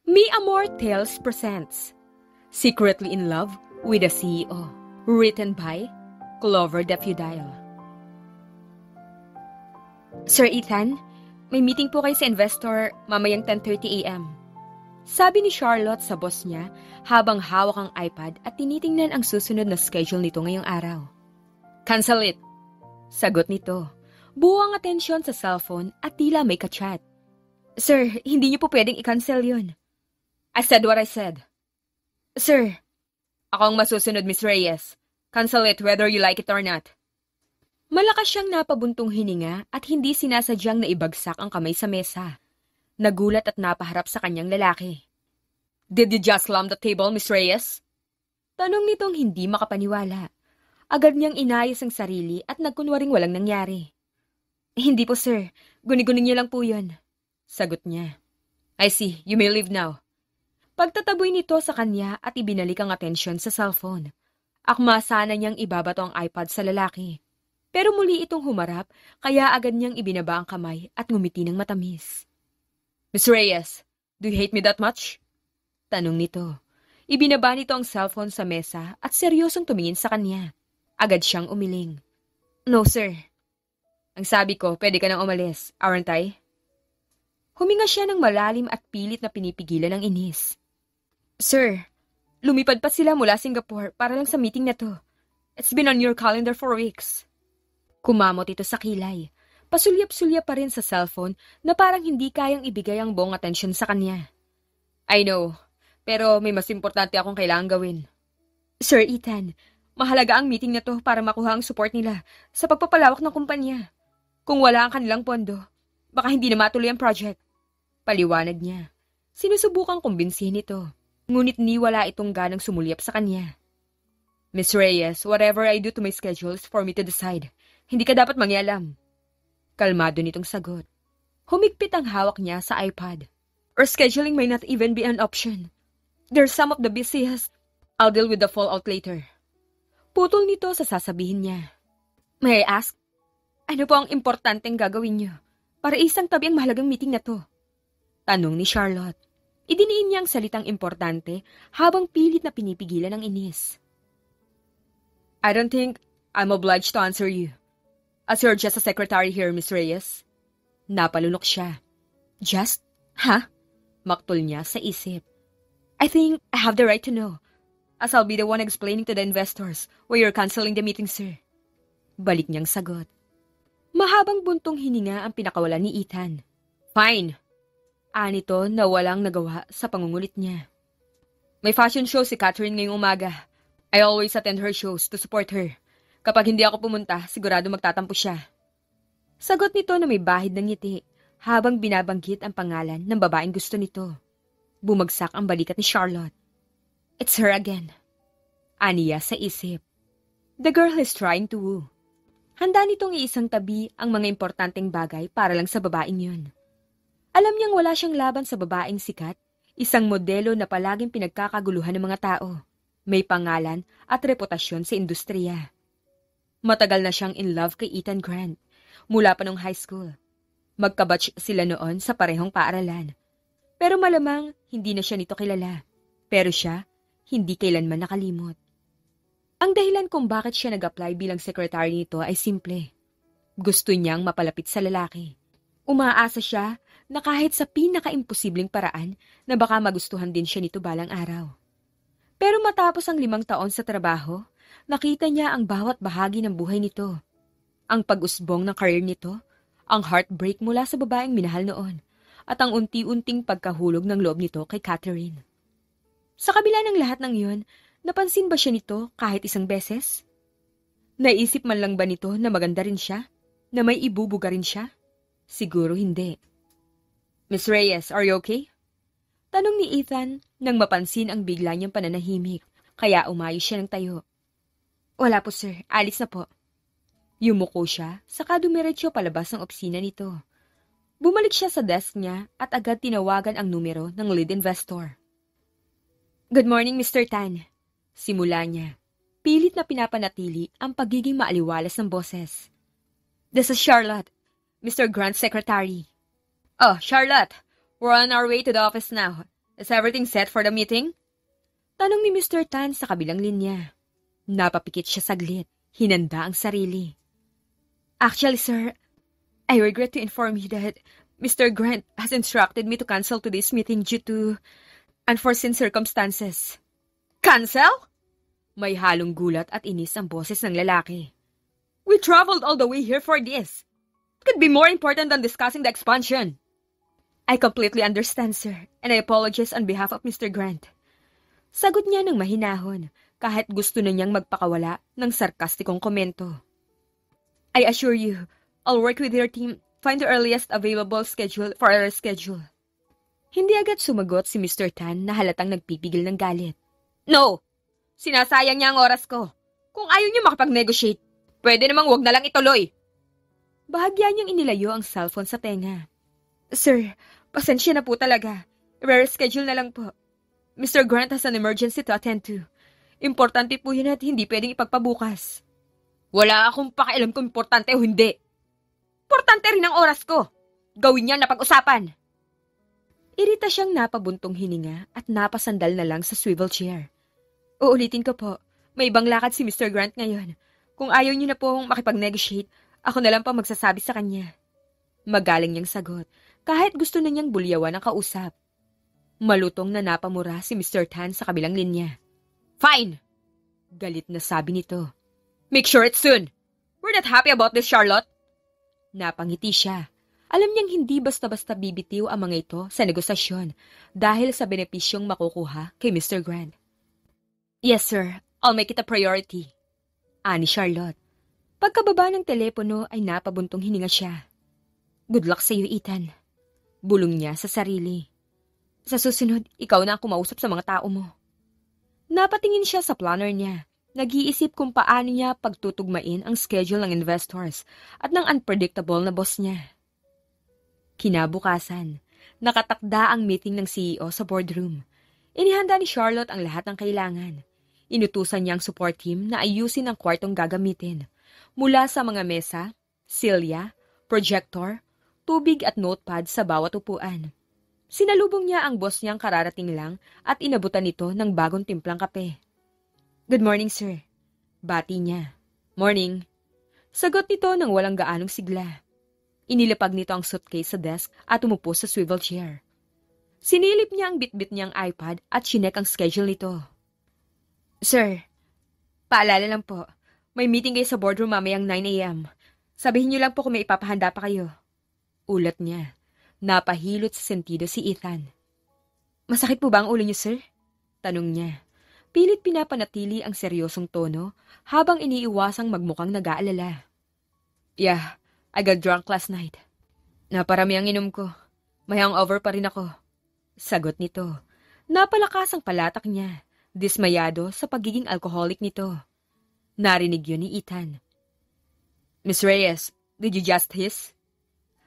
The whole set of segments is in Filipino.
Mi Amor Tales presents Secretly in Love with a CEO. Written by Clover Daffodil. Sir Ethan, may meeting po kayo sa investor mamayang 10:30 a.m. Sabi ni Charlotte sa boss niya habang hawak ang iPad at tinitingnan ang susunod na schedule nito ngayong araw. Cancel it. Sagot nito. Buwang atensyon sa cellphone at tila may kachat. Sir, hindi niyo po pwedeng i-cancel yun. I said what I said. Sir, ako ang masusunod, Miss Reyes. Cancel it whether you like it or not. Malakas siyang napabuntong hininga at hindi sinasadyang naibagsak ang kamay sa mesa. Nagulat at napaharap sa kanyang lalaki. Did you just slam the table, Miss Reyes? Tanong nitong hindi makapaniwala. Agad niyang inayos ang sarili at nagkunwaring walang nangyari. Hindi po, sir. Guni-guni niyo lang po yun. Sagot niya. I see. You may leave now. Pagtataboy nito sa kanya at ibinalik ang atensyon sa cellphone. Akma sana niyang ibabato ang iPad sa lalaki. Pero muli itong humarap, kaya agad niyang ibinaba ang kamay at ngumiti ng matamis. Miss Reyes, do you hate me that much? Tanong nito. Ibinaba nito ang cellphone sa mesa at seryosong tumingin sa kanya. Agad siyang umiling. No, sir. Ang sabi ko, pwede ka nang umalis, aren't I? Huminga siya ng malalim at pilit na pinipigilan ng inis. Sir, lumipad pa sila mula Singapore para lang sa meeting na to. It's been on your calendar for weeks. Kumamot ito sa kilay. Pasulyap-sulyap pa rin sa cellphone na parang hindi kayang ibigay ang buong atensyon sa kanya. I know, pero may mas importante akong kailangang gawin. Sir Ethan, mahalaga ang meeting na to para makuha ang support nila sa pagpapalawak ng kumpanya. Kung wala ang kanilang pondo, baka hindi na matuloy ang project. Paliwanag niya. Sinusubukang kumbinsihin ito. Ngunit niwala itong ganang sumulyap sa kanya. Miss Reyes, whatever I do to my schedule is for me to decide. Hindi ka dapat mangialam. Kalmado nitong sagot. Humigpit ang hawak niya sa iPad. Or scheduling may not even be an option. There's some of the busiest. I'll deal with the fallout later. Putol nito sa sasabihin niya. May I ask, ano po ang importanteng gagawin niyo para isang tabi ang mahalagang meeting na to? Tanong ni Charlotte. Idiniin niya ang salitang importante habang pilit na pinipigilan ng inis. I don't think I'm obliged to answer you. As you're just a secretary here, Miss Reyes. Napalunok siya. Just? Ha? Maktol niya sa isip. I think I have the right to know, as I'll be the one explaining to the investors why you're canceling the meeting, sir. Balik niyang sagot. Mahabang buntong hininga ang pinakawalan ni Ethan. Fine. Anito na walang nagawa sa pangungulit niya. May fashion show si Catherine ngayong umaga. I always attend her shows to support her. Kapag hindi ako pumunta, sigurado magtatampo siya. Sagot nito na may bahid ng ngiti habang binabanggit ang pangalan ng babaeng gusto nito. Bumagsak ang balikat ni Charlotte. It's her again. Aniya sa isip. The girl is trying to woo. Handa nitong iisang tabi ang mga importanteng bagay para lang sa babaeng yun. Alam niyang wala siyang laban sa babaeng sikat, isang modelo na palaging pinagkakaguluhan ng mga tao. May pangalan at reputasyon sa industriya. Matagal na siyang in love kay Ethan Grant, mula pa nung high school. Magkabatch sila noon sa parehong paaralan. Pero malamang hindi na siya nito kilala. Pero siya, hindi kailanman nakalimot. Ang dahilan kung bakit siya nag-apply bilang secretary nito ay simple. Gusto niyang mapalapit sa lalaki. Umaasa siya na kahit sa pinaka-imposibleng paraan na baka magustuhan din siya nito balang araw. Pero matapos ang 5 taon sa trabaho, nakita niya ang bawat bahagi ng buhay nito. Ang pag-usbong ng career nito, ang heartbreak mula sa babaeng minahal noon, at ang unti-unting pagkahulog ng loob nito kay Catherine. Sa kabila ng lahat ng iyon, napansin ba siya nito kahit isang beses? Naisip man lang ba nito na maganda rin siya? Na may ibubuga rin siya? Siguro hindi. Miss Reyes, are you okay? Tanong ni Ethan nang mapansin ang bigla niyang pananahimik, kaya umayos siya ng tayo. Wala po, sir. Alis na po. Yumuko siya, saka dumiretso palabas ng opisina nito. Bumalik siya sa desk niya at agad tinawagan ang numero ng lead investor. Good morning, Mr. Tan. Simula niya. Pilit na pinapanatili ang pagiging maaliwalas ng boses. This is Charlotte, Mr. Grant's secretary. Oh, Charlotte, we're on our way to the office now. Is everything set for the meeting? Tanong ni Mr. Tan sa kabilang linya. Napapikit siya saglit. Hinanda ang sarili. Actually, sir, I regret to inform you that Mr. Grant has instructed me to cancel today's meeting due to unforeseen circumstances. Cancel? May halong gulat at inis ang boses ng lalaki. We traveled all the way here for this. It could be more important than discussing the expansion. I completely understand, sir, and I apologize on behalf of Mr. Grant. Sagot niya ng mahinahon, kahit gusto na niyang magpakawala ng sarkastikong komento. I assure you, I'll work with your team, find the earliest available schedule for our schedule. Hindi agad sumagot si Mr. Tan na halatang nagpipigil ng galit. No! Sinasayang niya ang oras ko. Kung ayaw niyo makapag-negotiate, pwede namang wag na lang ituloy. Bahagya niyang inilayo ang cellphone sa tenga. Sir, pasensya na po talaga. I-reschedule na lang po. Mr. Grant has an emergency to attend to. Importante po yun at hindi pwedeng ipagpabukas. Wala akong pakialam kung importante o hindi. Importante rin ang oras ko. Gawin niya na pag-usapan. Irita siyang napabuntong hininga at napasandal na lang sa swivel chair. Uulitin ko po, may ibang lakad si Mr. Grant ngayon. Kung ayaw niyo na pong makipag-negotiate, ako na lang pa magsasabi sa kanya. Magaling niyang sagot, kahit gusto na niyang bulyawan ang kausap. Malutong na napamura si Mr. Tan sa kabilang linya. Fine! Galit na sabi nito. Make sure it's soon. We're not happy about this, Charlotte. Napangiti siya. Alam niyang hindi basta-basta bibitiw ang mga ito sa negosasyon dahil sa benepisyong makukuha kay Mr. Grant. Yes, sir. I'll make it a priority. Ani Charlotte. Pagkababa ng telepono ay napabuntong hininga siya. Good luck sa iyo, Ethan. Bulong niya sa sarili. Sa susunod, ikaw na ang kumausap sa mga tao mo. Napatingin siya sa planner niya. Nag-iisip kung paano niya pagtutugmain ang schedule ng investors at ng unpredictable na boss niya. Kinabukasan, nakatakda ang meeting ng CEO sa boardroom. Inihanda ni Charlotte ang lahat ng kailangan. Inutusan niya ang support team na ayusin ang kwartong gagamitin. Mula sa mga mesa, silya, projector, tubig at notepad sa bawat upuan. Sinalubong niya ang boss niyang kararating lang at inabutan nito ng bagong timplang kape. Good morning, sir. Bati niya. Morning. Sagot nito ng walang gaanong sigla. Inilapag nito ang suitcase sa desk at umupo sa swivel chair. Sinilip niya ang bitbit niyang iPad at chinek ang schedule nito. Sir, paalala lang po, may meeting kayo sa boardroom mamayang 9 a.m. Sabihin niyo lang po kung may ipapahanda pa kayo. Ulat niya. Napahilot sa sentido si Ethan. Masakit po ba ang ulo niyo, sir? Tanong niya. Pilit pinapanatili ang seryosong tono habang iniiwasang magmukhang nag-aalala. Yeah, I got drunk last night. Naparami ang inom ko. May hangover pa rin ako. Sagot nito. Napalakas ang palatak niya, dismayado sa pagiging alcoholic nito. Narinig yun ni Ethan. Miss Reyes, did you just hiss?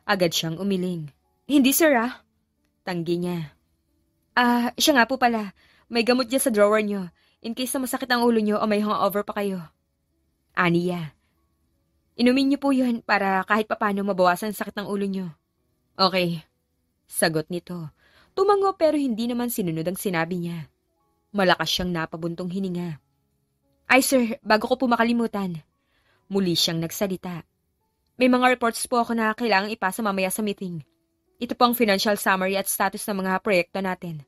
Agad siyang umiling. Hindi, sir, ah. Tanggi niya. Siya nga po pala. May gamot dyan sa drawer niyo, in case na masakit ang ulo niyo o may hangover pa kayo. Aniya. Inumin niyo po yun para kahit papano mabawasan ang sakit ng ulo niyo. Okay. Sagot nito. Tumango pero hindi naman sinunod ang sinabi niya. Malakas siyang napabuntong hininga. Ay, sir, bago ko po makalimutan. Muli siyang nagsalita. May mga reports po ako na kailangang ipasa mamaya sa meeting. Ito po ang financial summary at status ng mga proyekto natin.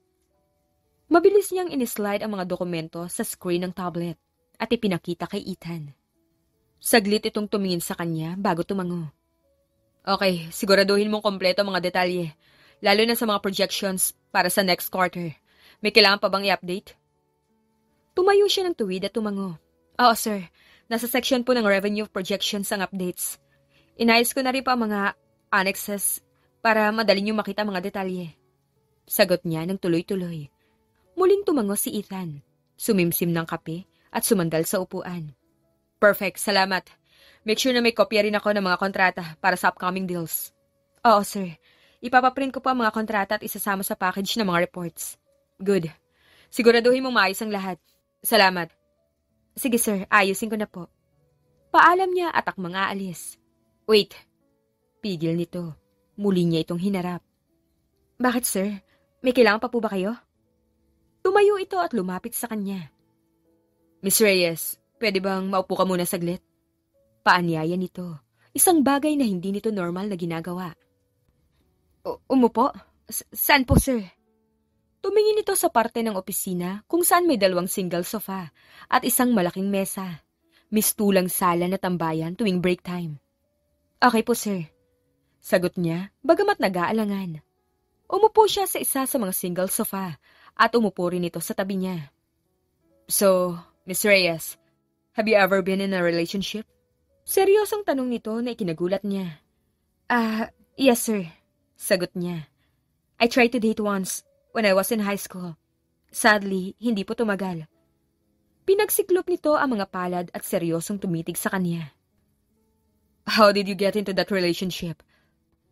Mabilis niyang inislide ang mga dokumento sa screen ng tablet at ipinakita kay Ethan. Saglit itong tumingin sa kanya bago tumango. Okay, siguraduhin mong kompleto ang mga detalye, lalo na sa mga projections para sa next quarter. May kailangan pa bang i-update? Tumayo siya ng tuwid at tumango. Oo, sir. Nasa section po ng revenue projections ang updates. Inayos ko na rin pa ang mga annexes para madali niyo makita mga detalye. Sagot niya ng tuloy-tuloy. Muling tumango si Ethan. Sumimsim ng kape at sumandal sa upuan. Perfect, salamat. Make sure na may kopya rin ako ng mga kontrata para sa upcoming deals. Oo, sir. Ipapaprint ko po ang mga kontrata at isasama sa package ng mga reports. Good. Siguraduhin mong maayos ang lahat. Salamat. Sige, sir. Ayusin ko na po. Paalam niya at akmang aalis. Wait. Pigil nito. Muli niya itong hinarap. Bakit, sir? May kailangan pa po ba kayo? Tumayo ito at lumapit sa kanya. Miss Reyes, pwede bang maupo ka muna saglit? Paanyaya nito, isang bagay na hindi nito normal na ginagawa. Umupo? Saan po, sir? Tumingin ito sa parte ng opisina kung saan may 2 single sofa at isang malaking mesa. Mistulang sala na tambayan tuwing break time. Okay po, sir. Sagot niya, bagamat nag-aalangan. Umupo siya sa isa sa mga single sofa at umupo rin ito sa tabi niya. So, Miss Reyes, have you ever been in a relationship? Seryosong tanong nito na ikinagulat niya. Yes, sir. Sagot niya. I tried to date once when I was in high school. Sadly, hindi po tumagal. Pinagsiklop nito ang mga palad at seryosong tumitig sa kanya. How did you get into that relationship?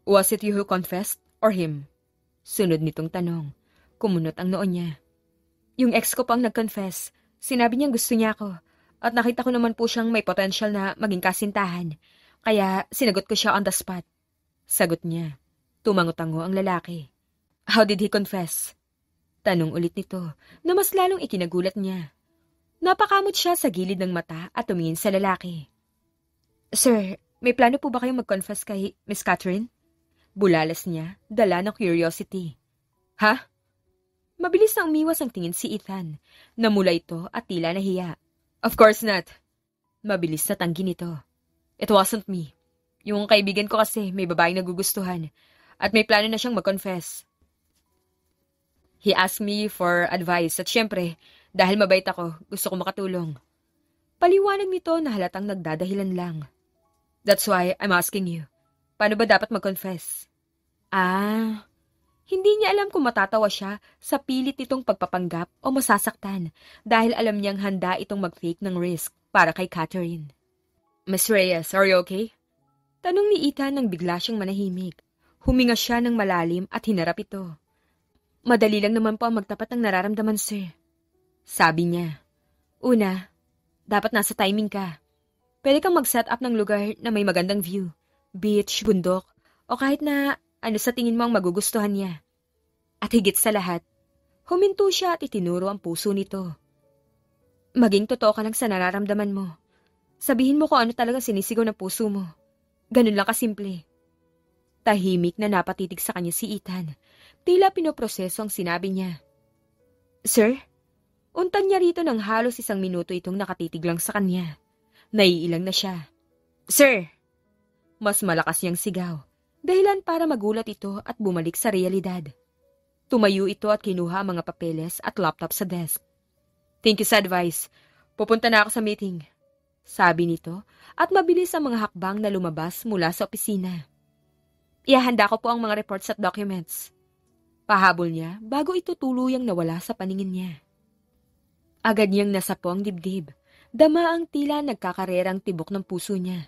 Was it you who confessed or him? Sunod nitong tanong. Kumunot ang noo niya. Yung ex ko pang nag-confess. Sinabi niyang gusto niya ako. At nakita ko naman po siyang may potential na maging kasintahan. Kaya sinagot ko siya on the spot. Sagot niya. Tumango-tango ang lalaki. How did he confess? Tanong ulit nito na mas lalong ikinagulat niya. Napakamot siya sa gilid ng mata at tumingin sa lalaki. Sir, may plano po ba kayong mag-confess kay Miss Catherine? Bulalas niya, dala ng curiosity. Ha? Mabilis na umiwas ang tingin si Ethan. Namula ito at tila nahiya. Of course not. Mabilis na tanggi nito. It wasn't me. Yung kaibigan ko kasi may babaeng nagugustuhan at may plano na siyang mag-confess. He asked me for advice at syempre, dahil mabait ako, gusto ko makatulong. Paliwanag nito na halatang nagdadahilan lang. That's why I'm asking you. Paano ba dapat mag-confess? Hindi niya alam kung matatawa siya sa pilit nitong pagpapanggap o masasaktan dahil alam niyang handa itong mag-take ng risk para kay Catherine. Miss Reyes, are you okay? Tanong ni Ethan nang bigla siyang manahimik. Huminga siya ng malalim at hinarap ito. Madali lang naman po ang magtapat ng nararamdaman, sir. Sabi niya. Una, dapat nasa timing ka. Pwede kang mag-set up ng lugar na may magandang view. Beach, bundok, o kahit na ano sa tingin mo ang magugustuhan niya. At higit sa lahat, huminto siya at itinuro ang puso nito. Maging totoo ka lang sa nararamdaman mo. Sabihin mo kung ano talagang sinisigaw ng puso mo. Ganun lang kasimple. Tahimik na napatitig sa kanya si Ethan. Tila pinoproseso ang sinabi niya. Sir? Untang niya rito ng halos 1 minuto itong nakatitig lang sa kanya. Naiilang na siya. Sir! Mas malakas niyang sigaw. Dahilan para magulat ito at bumalik sa realidad. Tumayo ito at kinuha ang mga papeles at laptop sa desk. Thank you sa advice. Pupunta na ako sa meeting. Sabi nito at mabilis ang mga hakbang na lumabas mula sa opisina. Ihahanda ko po ang mga reports at documents. Pahabol niya bago ito tuluyang nawala sa paningin niya. Agad niyang nasapo ang dibdib. Dama ang tila nagkakarerang tibok ng puso niya.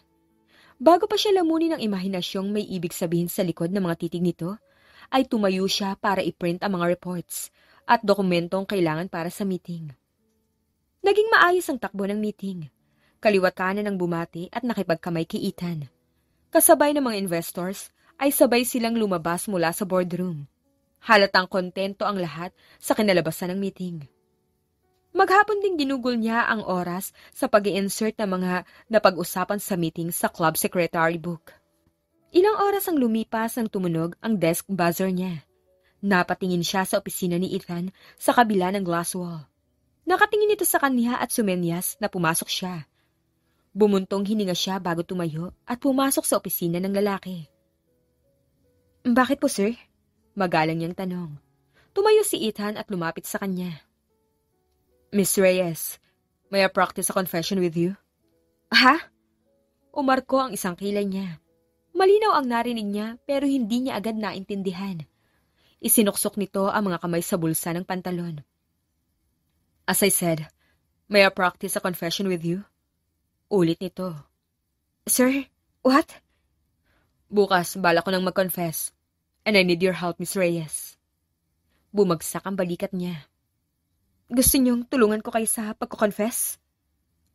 Bago pa siya lamunin ng imahinasyong may ibig sabihin sa likod ng mga titig nito, ay tumayo siya para i-print ang mga reports at dokumentong kailangan para sa meeting. Naging maayos ang takbo ng meeting. Kaliwat kanan ang bumati at nakipagkamay kay Ethan. Kasabay ng mga investors ay sabay silang lumabas mula sa boardroom. Halatang kontento ang lahat sa kinalabasan ng meeting. Maghapon ding ginugol niya ang oras sa pag-i-insert ng mga napag-usapan sa meeting sa club secretary book. Ilang oras ang lumipas nang tumunog ang desk buzzer niya. Napatingin siya sa opisina ni Ethan sa kabila ng glass wall. Nakatingin ito sa kanya at sumenyas na pumasok siya. Bumuntong hininga siya bago tumayo at pumasok sa opisina ng lalaki. Bakit po, sir? Magalang niyang tanong. Tumayo si Ethan at lumapit sa kanya. Miss Reyes, may I practice a confession with you? Ha? Umarko ang isang kilay niya. Malinaw ang narinig niya pero hindi niya agad naintindihan. Isinuksok nito ang mga kamay sa bulsa ng pantalon. As I said, may I practice a confession with you? Ulit nito. Sir, what? Bukas, bala ko nang mag-confess. And I need your help, Miss Reyes. Bumagsak ang balikat niya. Gusto niyong tulungan ko kayo sa pagko-confess?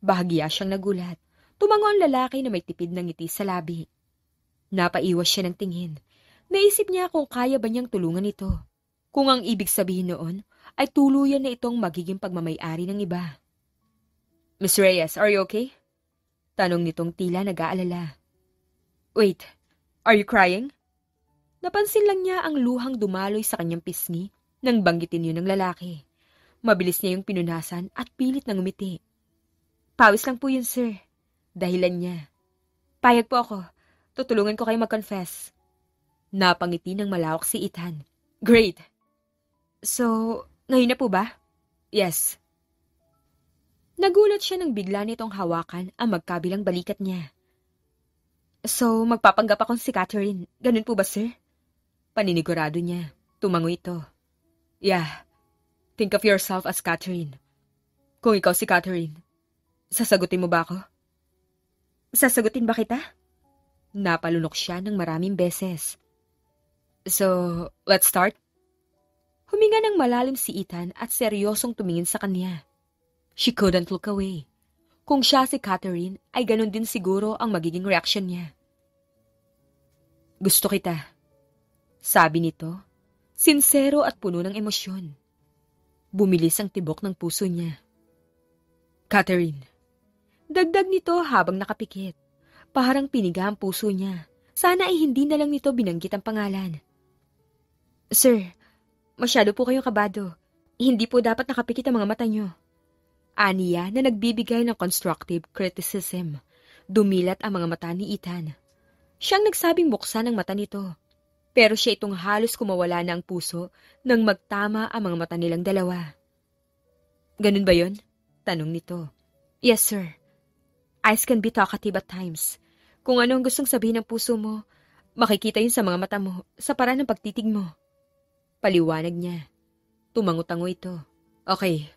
Bahagya siyang nagulat. Tumango ang lalaki na may tipid ng ngiti sa labi. Napaiwas siya ng tingin. Naisip niya kung kaya ba niyang tulungan ito. Kung ang ibig sabihin noon ay tuluyan na itong magiging pagmamayari ng iba. Miss Reyes, are you okay? Tanong nitong tila nag-aalala. Wait, are you crying? Napansin lang niya ang luhang dumaloy sa kanyang pisngi nang banggitin yun ng lalaki. Mabilis niya yung pinunasan at pilit na ngumiti. Pawis lang po yun, sir. Dahilan niya. Payag po ako. Tutulungan ko kayo mag-confess. Napangiti ng malawak si Ethan. Great. So, ngayon na po ba? Yes. Nagulat siya nang bigla nitong hawakan ang magkabilang balikat niya. So, magpapanggap akong si Catherine. Ganun po ba, sir? Paninigurado niya. Tumango ito. Yeah. Think of yourself as Catherine. Kung ikaw si Catherine, sasagutin mo ba ako? Sasagutin ba kita? Napalunok siya ng maraming beses. So, let's start? Huminga ng malalim si Ethan at seryosong tumingin sa kanya. She couldn't look away. Kung siya si Catherine, ay ganun din siguro ang magiging reaksyon niya. Gusto kita. Sabi nito, sinsero at puno ng emosyon. Bumilis ang tibok ng puso niya. Catherine. Dagdag nito habang nakapikit. Parang piniga ang puso niya. Sana ay hindi na lang nito binanggit ang pangalan. Sir, masyado po kayong kabado. Hindi po dapat nakapikit ang mga mata niyo. Aniya na nagbibigay ng constructive criticism. Dumilat ang mga mata ni Ethan. Siyang nagsabing buksan ang mata nito. Pero siya itong halos kumawala na ang puso nang magtama ang mga mata nilang dalawa. Ganun ba yun? Tanong nito. Yes, sir. Eyes can be talkative at times. Kung ano ang gustong sabihin ng puso mo, makikita yun sa mga mata mo, sa paraan ng pagtitig mo. Paliwanag niya. Tumango-tango ito. Okay.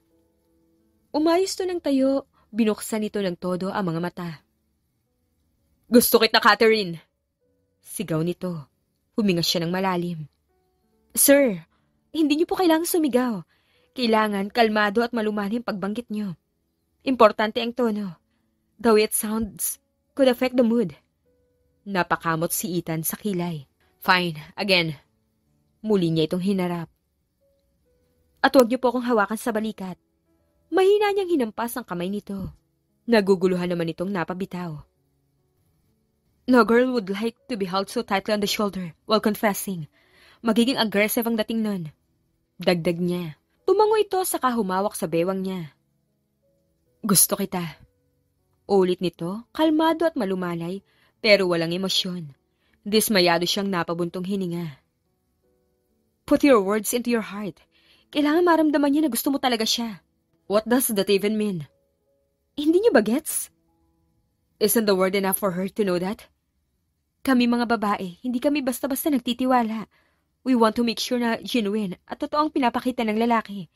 Umayos to ng tayo, binuksan nito ng todo ang mga mata. Gusto kita, Catherine! Sigaw nito. Huminga siya ng malalim. Sir, hindi niyo po kailangan sumigaw. Kailangan kalmado at malumanhim pagbanggit niyo. Importante ang tono. The way it sounds could affect the mood. Napakamot si Ethan sa kilay. Fine, again. Muli niya itong hinarap. At huwag niyo po akong hawakan sa balikat. Mahina niyang hinampas ang kamay nito. Naguguluhan naman itong napabitaw. No girl would like to be held so tightly on the shoulder while confessing. Magiging aggressive ang dating nun. Dagdag niya. Tumango ito saka humawak sa bewang niya. Gusto kita. Ulit nito, kalmado at malumalay, pero walang emosyon. Dismayado siyang napabuntong hininga. Put your words into your heart. Kailangan maramdaman niya na gusto mo talaga siya. What does that even mean? Hindi niyo ba gets? Isn't the word enough for her to know that? Kami mga babae, hindi kami basta-basta nagtitiwala. We want to make sure na genuine at totoong pinapakita ng lalaki.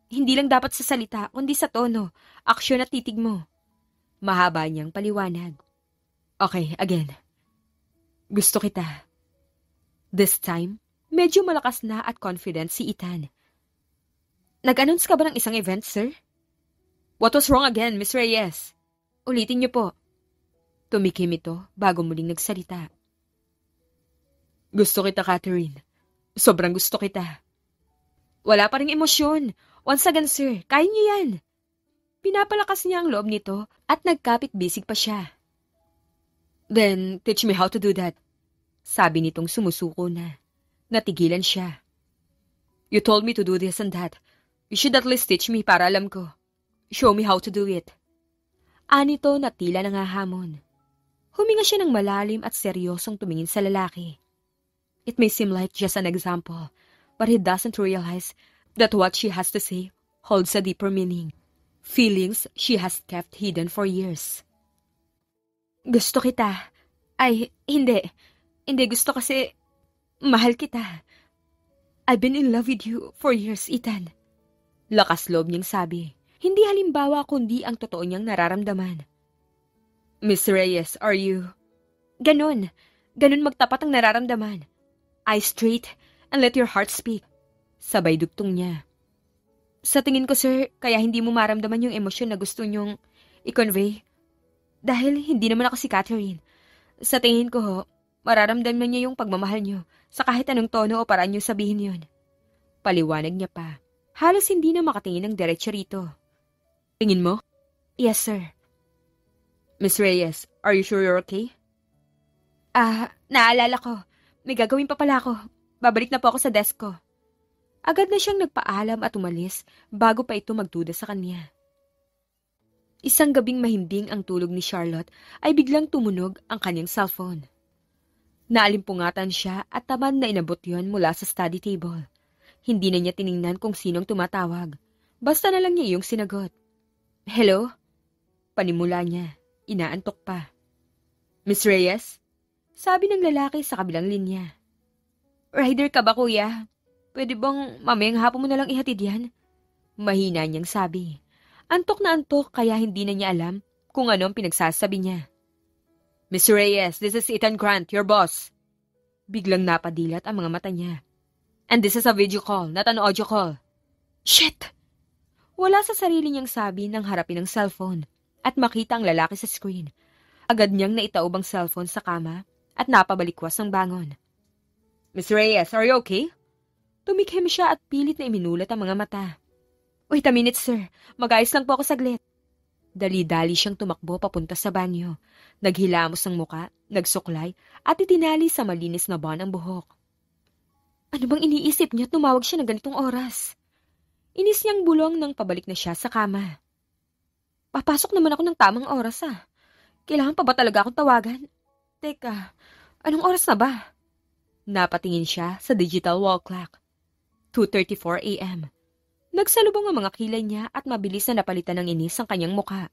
Hindi lang dapat sa salita, kundi sa tono, aksyon at titig mo. Mahaba niyang paliwanag. Okay, again. Gusto kita. This time, medyo malakas na at confident si Ethan. Nag-announce ka ba ng isang event, sir? What was wrong again, Miss Reyes? Ulitin niyo po. Tumikim ito bago muling nagsalita. Gusto kita, Catherine. Sobrang gusto kita. Wala pa ring emosyon. Once again, sir, kaya niyo yan. Pinapalakas niya ang loob nito at nagkapit-bisig pa siya. Then, teach me how to do that. Sabi nitong sumusuko na. Natigilan siya. You told me to do this and that. You should at least teach me para alam ko. Show me how to do it. Anito na tila nangahamon. Huminga siya ng malalim at seryosong tumingin sa lalaki. It may seem like just an example, but he doesn't realize that what she has to say holds a deeper meaning. Feelings she has kept hidden for years. Gusto kita. Ay, hindi. Hindi gusto kasi mahal kita. I've been in love with you for years, Ethan. Lakas loob niyang sabi. Hindi halimbawa kundi ang totoo niyang nararamdaman. Miss Reyes, are you? Ganon. Ganon magtapat ang nararamdaman. Eyes straight and let your heart speak. Sabay dugtong niya. Sa tingin ko, sir, kaya hindi mo maramdaman yung emosyon na gusto niyong i-convey. Dahil hindi naman ako si Catherine. Sa tingin ko ho, mararamdaman niya yung pagmamahal niyo sa kahit anong tono o paraan niyo sabihin yun. Paliwanag niya pa. Halos hindi na makatingin ng diretso rito. Tingin mo? Yes, sir. Miss Reyes, are you sure you're okay? Naalala ko. May gagawin pa pala ako. Babalik na po ako sa desk ko. Agad na siyang nagpaalam at umalis bago pa ito magduda sa kanya. Isang gabing mahimbing ang tulog ni Charlotte ay biglang tumunog ang kanyang cellphone. Naalimpungatan siya at tamad na inabot yon mula sa study table. Hindi na niya tiningnan kung sinong tumatawag. Basta na lang niya iyong sinagot. Hello? Panimula niya. Inaantok pa. Miss Reyes? Sabi ng lalaki sa kabilang linya. Rider ka ba, kuya? Pwede bang mamayang hapon mo na lang ihatid yan? Mahina niyang sabi. Antok na antok kaya hindi na niya alam kung ano ang pinagsasabi niya. Miss Reyes, this is Ethan Grant, your boss. Biglang napadilat ang mga mata niya. And this is a video call, not an audio call. Shit! Wala sa sarili niyang sabi nang harapin ang cellphone at makita ang lalaki sa screen. Agad niyang naitaob ang cellphone sa kama at napabalikwas ang bangon. Miss Reyes, are you okay? Tumikhim siya at pilit na iminulat ang mga mata. Wait a minute, sir. Mag-ayos lang po ako saglit. Dali-dali siyang tumakbo papunta sa banyo. Naghilamos ang muka, nagsuklay, at itinali sa malinis na buwan ang buhok. Ano bang iniisip niya at tumawag siya ng ganitong oras? Inis niyang bulong nang pabalik na siya sa kama. Papasok naman ako ng tamang oras Kailangan pa ba talaga akong tawagan? Teka, anong oras na ba? Napatingin siya sa digital wall clock. 2:34 a.m. Nagsalubong ang mga kilay niya at mabilis na napalitan ng inis ang kanyang muka.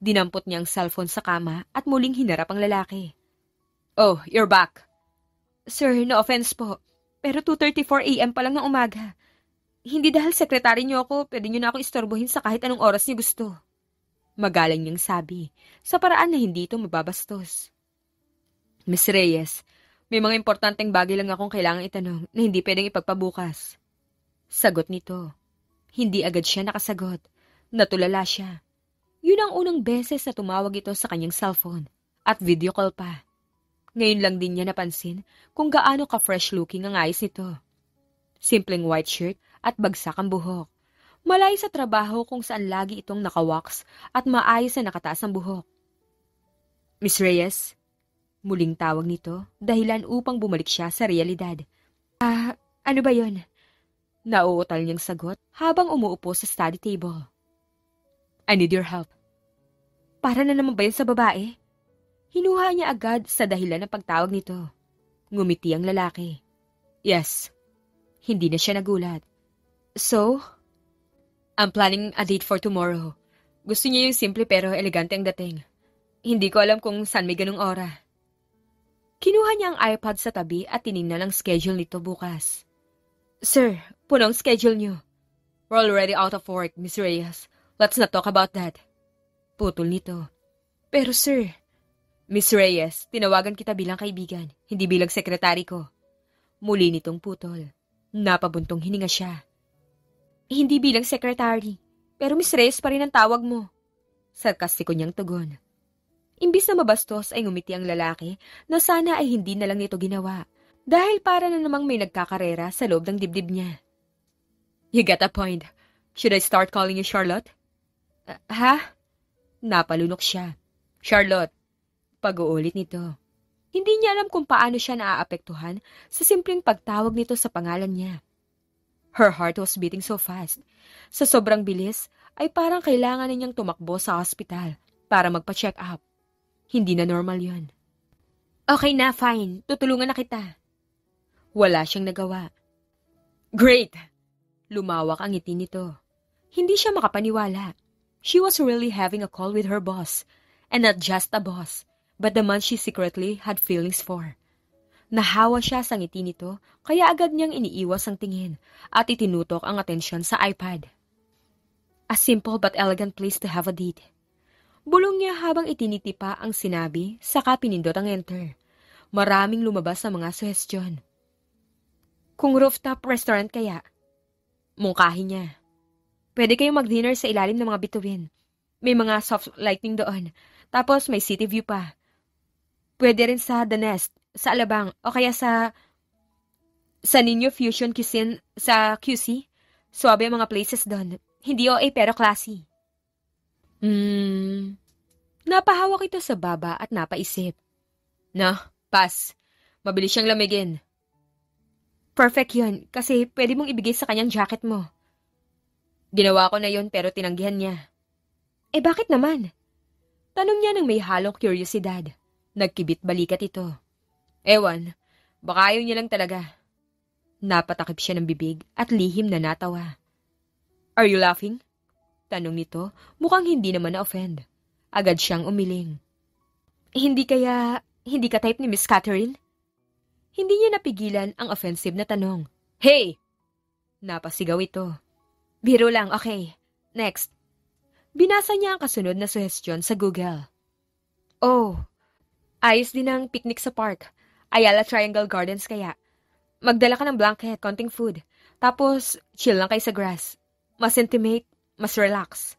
Dinampot niya ang cellphone sa kama at muling hinarap ang lalaki. Oh, you're back. Sir, no offense po. Pero 2:34 a.m. pa lang ng umaga. Hindi dahil sekretary niyo ako, pwede niyo na ako istorbohin sa kahit anong oras niyo gusto. Magalang niyang sabi, sa paraan na hindi ito mababastos. Miss Reyes, may mga importanteng bagay lang akong kailangang itanong na hindi pwedeng ipagpabukas. Sagot nito. Hindi agad siya nakasagot. Natulala siya. Yun ang unang beses na tumawag ito sa kanyang cellphone at video call pa. Ngayon lang din niya napansin kung gaano ka-fresh looking ang ayos nito. Simpleng white shirt at bagsak ang buhok. Malayo sa trabaho kung saan lagi itong nakawax at maayos na nakataas ang buhok. Miss Reyes? Muling tawag nito dahilan upang bumalik siya sa realidad. Ano ba yon? Nauutal niyang sagot habang umuupo sa study table. I need your help. Para na naman ba yun sa babae? Hinuha niya agad sa dahilan ng pagtawag nito. Ngumiti ang lalaki. Yes. Hindi na siya nagulat. So? I'm planning a date for tomorrow. Gusto niya yung simple pero elegante ang dating. Hindi ko alam kung saan may ganung ora. Kinuha niya ang iPad sa tabi at tinignan ang schedule nito bukas. Sir, puno ang schedule niyo. We're already out of work, Miss Reyes. Let's not talk about that. Putol nito. Pero sir, Miss Reyes, tinawagan kita bilang kaibigan, hindi bilang sekretary ko. Muli nitong putol. Napabuntong hininga siya. Hindi bilang sekretary, pero Miss Reyes pa rin ang tawag mo. Sarkastiko niyang tugon. Imbis na mabastos ay ngumiti ang lalaki na sana ay hindi na lang nito ginawa. Dahil para na namang may nagkakarera sa loob ng dibdib niya. You get a point. Should I start calling you Charlotte? Ha? Napalunok siya. Charlotte. Pag-uulit nito. Hindi niya alam kung paano siya naaapektuhan sa simpleng pagtawag nito sa pangalan niya. Her heart was beating so fast. Sa sobrang bilis, ay parang kailangan niyang tumakbo sa hospital para magpa-check up. Hindi na normal yon. Okay na, fine. Tutulungan na kita. Wala siyang nagawa. Great! Lumawak ang ngiti nito. Hindi siya makapaniwala. She was really having a call with her boss. And not just a boss, but the man she secretly had feelings for. Nahawa siya sa ngiti nito, kaya agad niyang iniiwas ang tingin at itinutok ang atensyon sa iPad. A simple but elegant place to have a date. Bulong niya habang itiniti pa ang sinabi, saka pinindot ang enter. Maraming lumabas sa mga suhestyon. Kung rooftop restaurant kaya? Mungkahi niya. Pwede kayong mag-dinner sa ilalim ng mga bituin. May mga soft lighting doon. Tapos may city view pa. Pwede rin sa The Nest, sa Alabang, o kaya sa Nino Fusion Cuisine sa QC. Suwabe ang mga places doon. Hindi OA pero classy. Napahawak ito sa baba at napaisip. Pass. Mabilis siyang lamigin. Perfect yun, kasi pwede mong ibigay sa kanyang jacket mo. Ginawa ko na yun pero tinanggihan niya. Bakit naman? Tanong niya ng may halong kuryosidad. Nagkibit balikat ito. Ewan, baka ayaw niya lang talaga. Napatakip siya ng bibig at lihim na natawa. Are you laughing? Tanong nito, mukhang hindi naman na-offend. Agad siyang umiling. Hindi ka type ni Miss Catherine? Hindi niya napigilan ang offensive na tanong. Hey! Napasigaw ito. Biro lang, okay. Next. Binasa niya ang kasunod na suhestyon sa Google. Oh, ayos din ang picnic sa park. Ayala Triangle Gardens kaya. Magdala ka ng blanket, konting food. Tapos, chill lang kayo sa grass. Mas intimate, mas relax.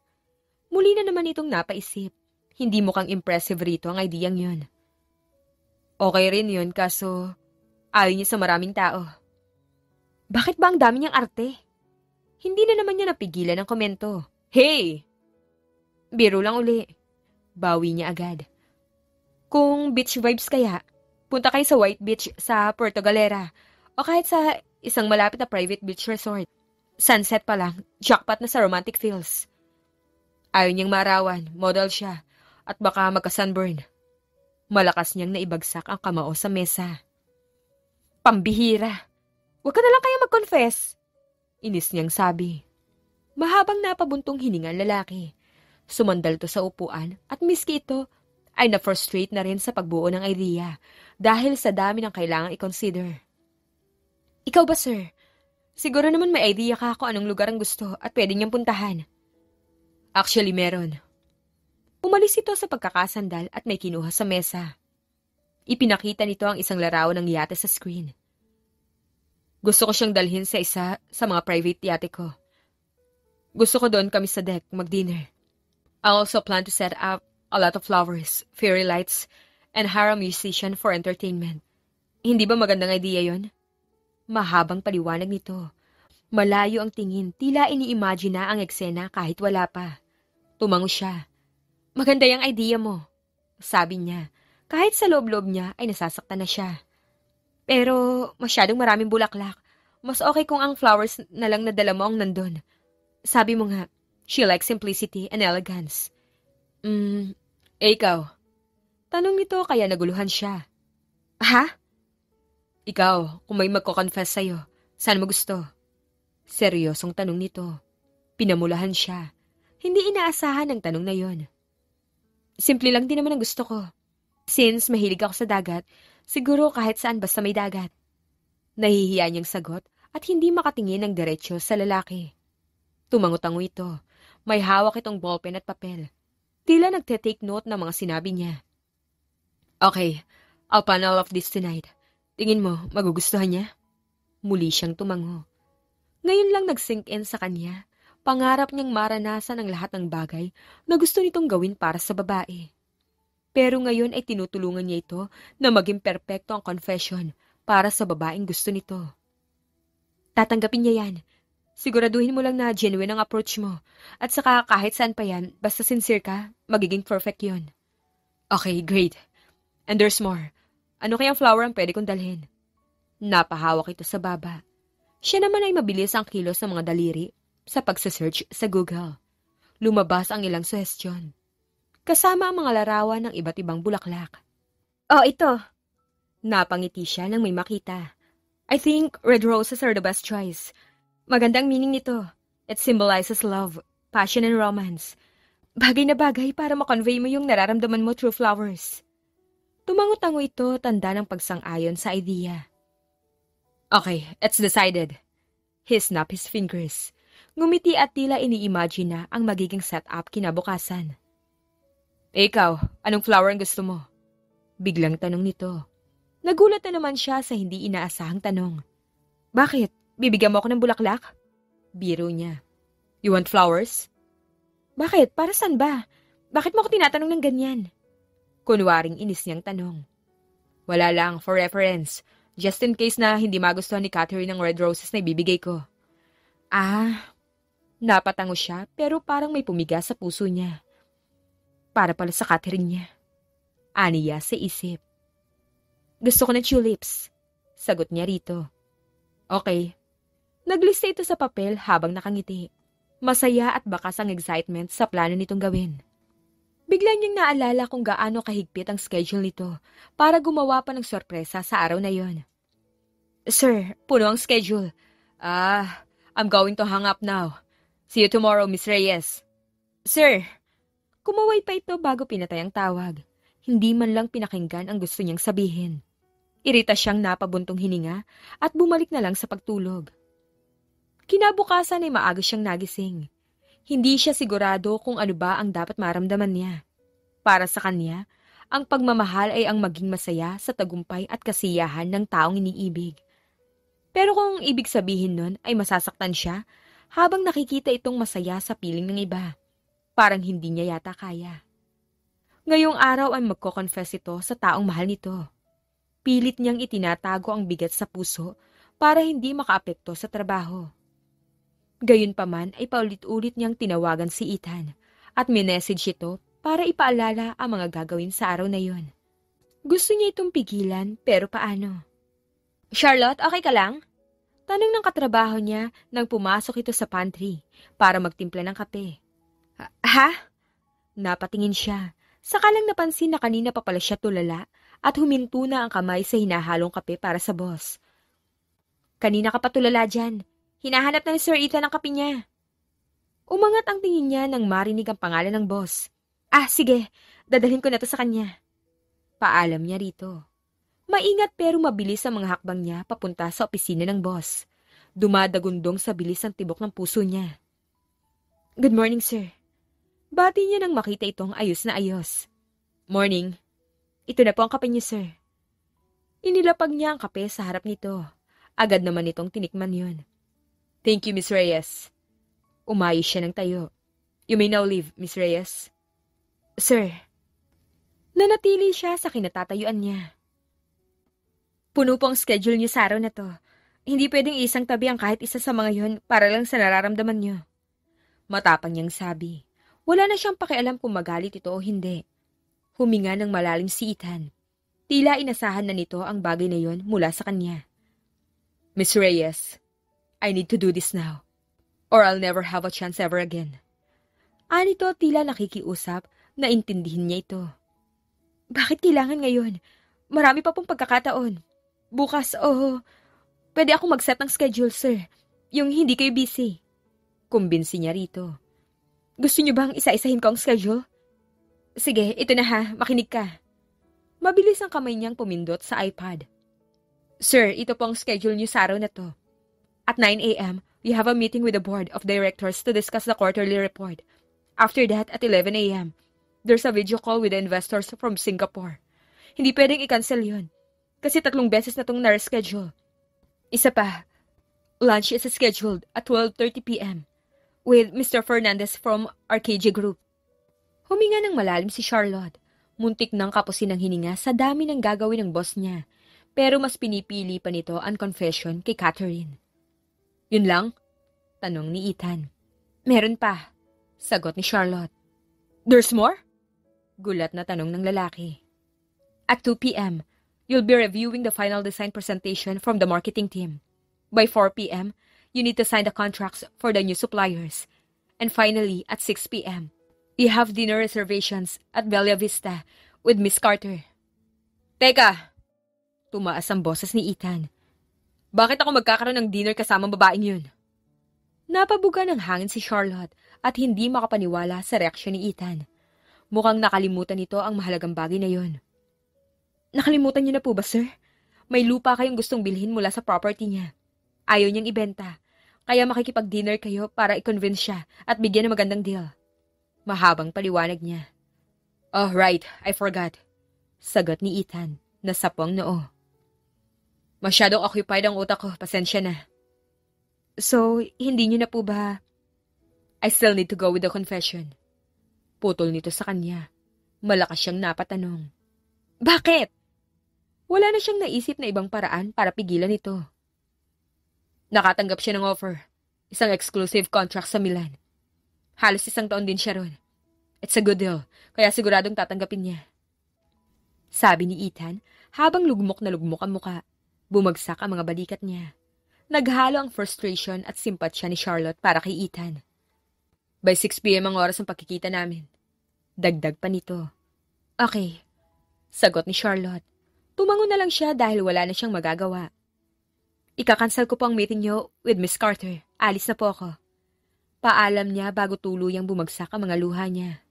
Muli na naman itong napaisip. Hindi mukhang impressive rito ang ideyang yun. Okay rin yun, kaso ayaw niya sa maraming tao. Bakit ba ang dami niyang arte? Hindi na naman niya napigilan ang komento. Hey! Biro lang uli. Bawi niya agad. Kung beach vibes kaya, punta kayo sa White Beach sa Puerto Galera o kahit sa isang malapit na private beach resort. Sunset pa lang, jackpot na sa romantic feels. Ayaw niyang marawan, model siya, at baka magka-sunburn. Malakas niyang naibagsak ang kamao sa mesa. Pambihira. Huwag ka na lang kaya mag-confess. Inis niyang sabi. Mahabang napabuntong hininga ang lalaki. Sumandal to sa upuan at miski ito ay na-frustrate na rin sa pagbuo ng idea dahil sa dami ng kailangang i-consider. Ikaw ba, sir? Siguro naman may idea ka kung anong lugar ang gusto at pwede niyang puntahan. Actually, meron. Umalis ito sa pagkakasandal at may kinuha sa mesa. Ipinakita nito ang isang larawan ng yate sa screen. Gusto ko siyang dalhin sa isa sa mga private yate ko. Gusto ko doon kami sa deck mag-dinner. I also plan to set up a lot of flowers, fairy lights, and hire a musician for entertainment. Hindi ba magandang idea yon? Mahabang paliwanag nito. Malayo ang tingin, tila ini-imagine na ang eksena kahit wala pa. Tumango siya. Maganda yung idea mo, sabi niya. Kahit sa loob-loob niya ay nasasaktan na siya. Pero masyadong maraming bulaklak. Mas okay kung ang flowers na lang nadala mo ang nandun. Sabi mo nga, she likes simplicity and elegance. Ikaw? Tanong nito kaya naguluhan siya. Ha? Ikaw, kung may magko-confess sa'yo, saan mo gusto? Seryosong tanong nito. Pinamulahan siya. Hindi inaasahan ang tanong na yon. Simple lang din naman ang gusto ko. Since mahilig ako sa dagat, siguro kahit saan basta may dagat. Nahihiya niyang sagot at hindi makatingin ng diretsyo sa lalaki. Tumango-tango ito. May hawak itong ballpen at papel. Tila nagte-take note ng mga sinabi niya. Okay, I'll plan all of this tonight. Tingin mo, magugustuhan niya? Muli siyang tumango. Ngayon lang nag-sink in sa kanya. Pangarap niyang maranasan ang lahat ng bagay na gusto nitong gawin para sa babae. Pero ngayon ay tinutulungan niya ito na maging perpekto ang confession para sa babaeng gusto nito. Tatanggapin niya yan. Siguraduhin mo lang na genuine ang approach mo. At saka kahit saan pa yan, basta sincere ka, magiging perfect yon. Okay, great. And there's more. Ano kayang flower ang pwede kong dalhin? Napahawak ito sa baba. Siya naman ay mabilis ang kilos ng mga daliri sa pagsasearch sa Google. Lumabas ang ilang suggestion. Kasama ang mga larawan ng iba't ibang bulaklak. Oh, ito. Napangiti siya nang may makita. I think red roses are the best choice. Magandang meaning nito. It symbolizes love, passion, and romance. Bagay na bagay para makonvey mo yung nararamdaman mo through flowers. Tumango-tango ito, tanda ng pagsang-ayon sa idea. Okay, it's decided. He snapped his fingers. Ngumiti at tila ini-imagine na ang magiging setup kinabukasan. Ikaw, anong flower ang gusto mo? Biglang tanong nito. Nagulat na naman siya sa hindi inaasahang tanong. Bakit? Bibigyan mo ako ng bulaklak? Biro niya. You want flowers? Bakit? Para saan ba? Bakit mo ako tinatanong ng ganyan? Kunwaring inis niyang tanong. Wala lang, for reference. Just in case na hindi magustuhan ni Catherine ng red roses na ibibigay ko. Ah, napatango siya pero parang may pumiga sa puso niya. Para pala sa Catherine niya. Aniya sa isip. Gusto ko ng tulips. Sagot niya rito. Okay. Naglista ito sa papel habang nakangiti. Masaya at bakas ang excitement sa plano nitong gawin. Bigla niyang naalala kung gaano kahigpit ang schedule nito para gumawa pa ng sorpresa sa araw na yon. Sir, puno ang schedule. I'm going to hang up now. See you tomorrow, Miss Reyes. Sir, kumaway pa ito bago pinatay ang tawag. Hindi man lang pinakinggan ang gusto niyang sabihin. Irita siyang napabuntong hininga at bumalik na lang sa pagtulog. Kinabukasan ay maaga siyang nagising. Hindi siya sigurado kung ano ba ang dapat maramdaman niya. Para sa kanya, ang pagmamahal ay ang maging masaya sa tagumpay at kasiyahan ng taong iniibig. Pero kung ibig sabihin nun ay masasaktan siya habang nakikita itong masaya sa piling ng iba, parang hindi niya yata kaya. Ngayong araw ay magko-confess ito sa taong mahal nito. Pilit niyang itinatago ang bigat sa puso para hindi makaapekto sa trabaho. Gayunpaman ay paulit-ulit niyang tinawagan si Ethan at minessage ito para ipaalala ang mga gagawin sa araw na yon. Gusto niya itong pigilan pero paano? Charlotte, okay ka lang? Tanong ng katrabaho niya nang pumasok ito sa pantry para magtimpla ng kape. Ha? Napatingin siya. Saka lang napansin na kanina pa pala siya tulala at huminto na ang kamay sa hinahalong kape para sa boss. Kanina ka pa tulala dyan. Hinahanap na ni Sir Ethan ang kape niya. Umangat ang tingin niya nang marinig ang pangalan ng boss. Sige. Dadalhin ko na to sa kanya. Paalam niya rito. Maingat pero mabilis ang mga hakbang niya papunta sa opisina ng boss. Dumadagundong sa bilis ang tibok ng puso niya. Good morning, sir. Bati niya nang makita itong ayos na ayos. Morning. Ito na po ang kape niyo, sir. Inilapag niya ang kape sa harap nito. Agad naman itong tinikman yun. Thank you, Miss Reyes. Umayos siya ng tayo. You may now leave, Miss Reyes. Sir. Nanatili siya sa kinatatayuan niya. Puno po ang schedule niyo sa araw na to. Hindi pwedeng isang tabi ang kahit isa sa mga yon para lang sa nararamdaman niyo. Matapang niyang sabi. Wala na siyang pakialam kung magalit ito o hindi. Huminga ng malalim si Ethan. Tila inasahan na nito ang bagay na yon mula sa kanya. Miss Reyes, I need to do this now, or I'll never have a chance ever again. Anito tila nakikiusap na intindihin niya ito. Bakit kailangan ngayon? Marami pa pong pagkakataon. Bukas, pwede ako mag-set ng schedule, sir. Yung hindi kayo busy. Kumbinsi niya rito. Gusto niyo bang isa-isahin ko ang schedule? Sige, ito na ha. Makinig ka. Mabilis ang kamay niyang pumindot sa iPad. Sir, ito po ang schedule niyo sa araw na to. At 9 a.m., we have a meeting with the board of directors to discuss the quarterly report. After that, at 11 a.m., there's a video call with the investors from Singapore. Hindi pwedeng i-cancel yun. Kasi 3 beses na itong na-reschedule. Isa pa, lunch is scheduled at 12:30 p.m. with Mr. Fernandez from RKG Group. Huminga ng malalim si Charlotte. Muntik nang kapusin ang hininga sa dami ng gagawin ng boss niya. Pero mas pinipili pa nito ang confession kay Catherine. Yun lang? Tanong ni Ethan. Meron pa. Sagot ni Charlotte. There's more? Gulat na tanong ng lalaki. At 2 p.m., you'll be reviewing the final design presentation from the marketing team. By 4 p.m., you need to sign the contracts for the new suppliers. And finally, at 6 p.m., you have dinner reservations at Bella Vista with Miss Carter. Teka! Tumaas ang boses ni Ethan. Bakit ako magkakaroon ng dinner kasama babaeng yun? Napabuga ng hangin si Charlotte at hindi makapaniwala sa reaksyon ni Ethan. Mukhang nakalimutan nito ang mahalagang bagay na yun. Nakalimutan niyo na po ba, sir? May lupa kayong gustong bilhin mula sa property niya. Ayaw niyang ibenta, kaya makikipag-dinner kayo para i-convince siya at bigyan ng magandang deal. Mahabang paliwanag niya. Oh, right, I forgot. Sagot ni Ethan, nasapong noo. Masyadong occupied ang utak ko, pasensya na. So, hindi niyo na po ba... I still need to go with the confession. Putol nito sa kanya. Malakas siyang napatanong. Bakit? Wala na siyang naisip na ibang paraan para pigilan ito. Nakatanggap siya ng offer. Isang exclusive contract sa Milan. Halos 1 taon din siya ron. It's a good deal, kaya siguradong tatanggapin niya. Sabi ni Ethan habang lugmok na lugmok ang muka. Bumagsak ang mga balikat niya. Naghalo ang frustration at simpatsya ni Charlotte para kay Ethan. By 6 p.m. ang oras ng pagkikita namin. Dagdag pa nito. Okay, sagot ni Charlotte. Tumango na lang siya dahil wala na siyang magagawa. Ikakansel ko po ang meeting niyo with Miss Carter. Alis na po ako. Paalam niya bago tuluyang bumagsak ang mga luha niya.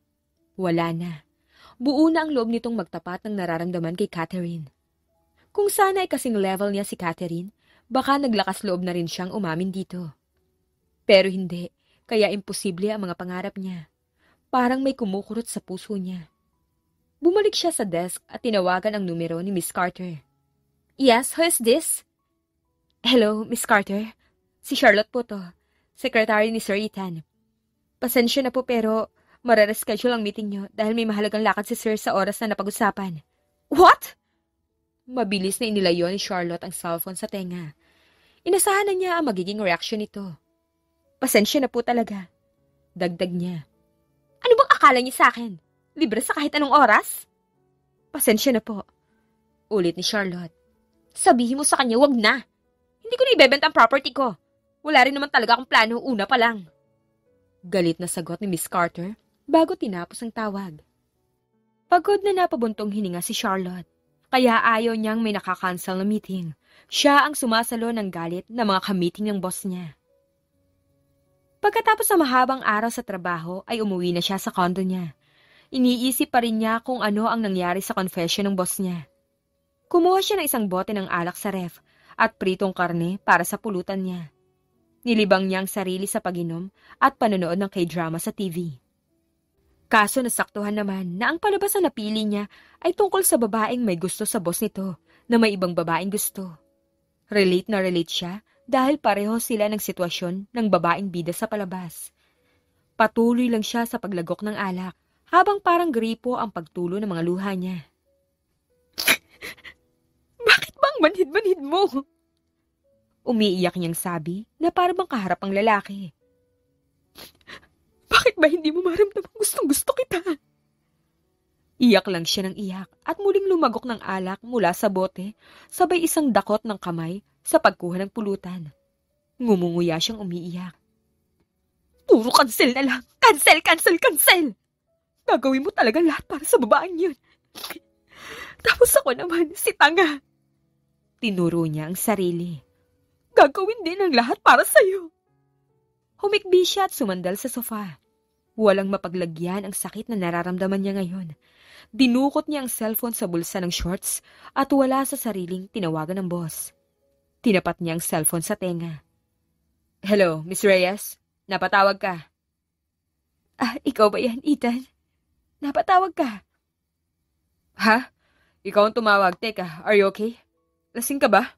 Wala na. Buo na ang loob nitong magtapat ng nararamdaman kay Catherine. Kung sana ay kasing level niya si Catherine, baka naglakas loob na rin siyang umamin dito. Pero hindi, kaya imposible ang mga pangarap niya. Parang may kumukurot sa puso niya. Bumalik siya sa desk at tinawagan ang numero ni Miss Carter. Yes, who is this? Hello, Miss Carter. Si Charlotte po to. Secretary ni Sir Ethan. Pasensya na po pero mare-reschedule ang meeting niyo dahil may mahalagang lakad si Sir sa oras na napag-usapan. What? Mabilis na inilayo ni Charlotte ang cellphone sa tenga. Inasahan na niya ang magiging reaksyon nito. Pasensya na po talaga. Dagdag niya. Ano bang akala niya sa akin? Libre sa kahit anong oras? Pasensya na po. Ulit ni Charlotte. Sabihin mo sa kanya, wag na. Hindi ko na ibebenta ang property ko. Wala rin naman talaga akong plano una pa lang. Galit na sagot ni Miss Carter bago tinapos ang tawag. Pagod na napabuntong hininga si Charlotte. Kaya ayaw niyang may nakakancel na meeting. Siya ang sumasalo ng galit na mga ka-meeting ng boss niya. Pagkatapos ng mahabang araw sa trabaho ay umuwi na siya sa condo niya. Iniisip pa rin niya kung ano ang nangyari sa confession ng boss niya. Kumuha siya ng isang bote ng alak sa ref at pritong karne para sa pulutan niya. Nilibang niya ang sarili sa pag-inom at panonood ng K-drama sa TV. Kaso nasaktuhan naman na ang palabas na napili niya ay tungkol sa babaeng may gusto sa boss nito na may ibang babaeng gusto. Relate na relate siya dahil pareho sila ng sitwasyon ng babaeng bida sa palabas. Patuloy lang siya sa paglagok ng alak habang parang gripo ang pagtulo ng mga luha niya. Bakit bang manhid-manhid mo? Umiiyak niyang sabi na parang bang kaharap ang lalaki. Bakit ba hindi mo maramdaman gustong-gusto kita? Iyak lang siya ng iyak at muling lumagok ng alak mula sa bote sabay isang dakot ng kamay sa pagkuha ng pulutan. Ngumunguya siyang umiiyak. Puro cancel na lang! Cancel, cancel, cancel! Gagawin mo talaga lahat para sa babaeng yun. Tapos ako naman, si tanga. Tinuro niya ang sarili. Gagawin din ang lahat para sa'yo. Humikbi siya at sumandal sa sofa. Walang mapaglagyan ang sakit na nararamdaman niya ngayon. Dinukot niya ang cellphone sa bulsa ng shorts at wala sa sariling tinawagan ng boss. Tinapat niya ang cellphone sa tenga. Hello, Miss Reyes? Napatawag ka. Ikaw ba yan, Ethan? Napatawag ka. Ha? Ikaw ang tumawag. Teka, are you okay? Lasing ka ba?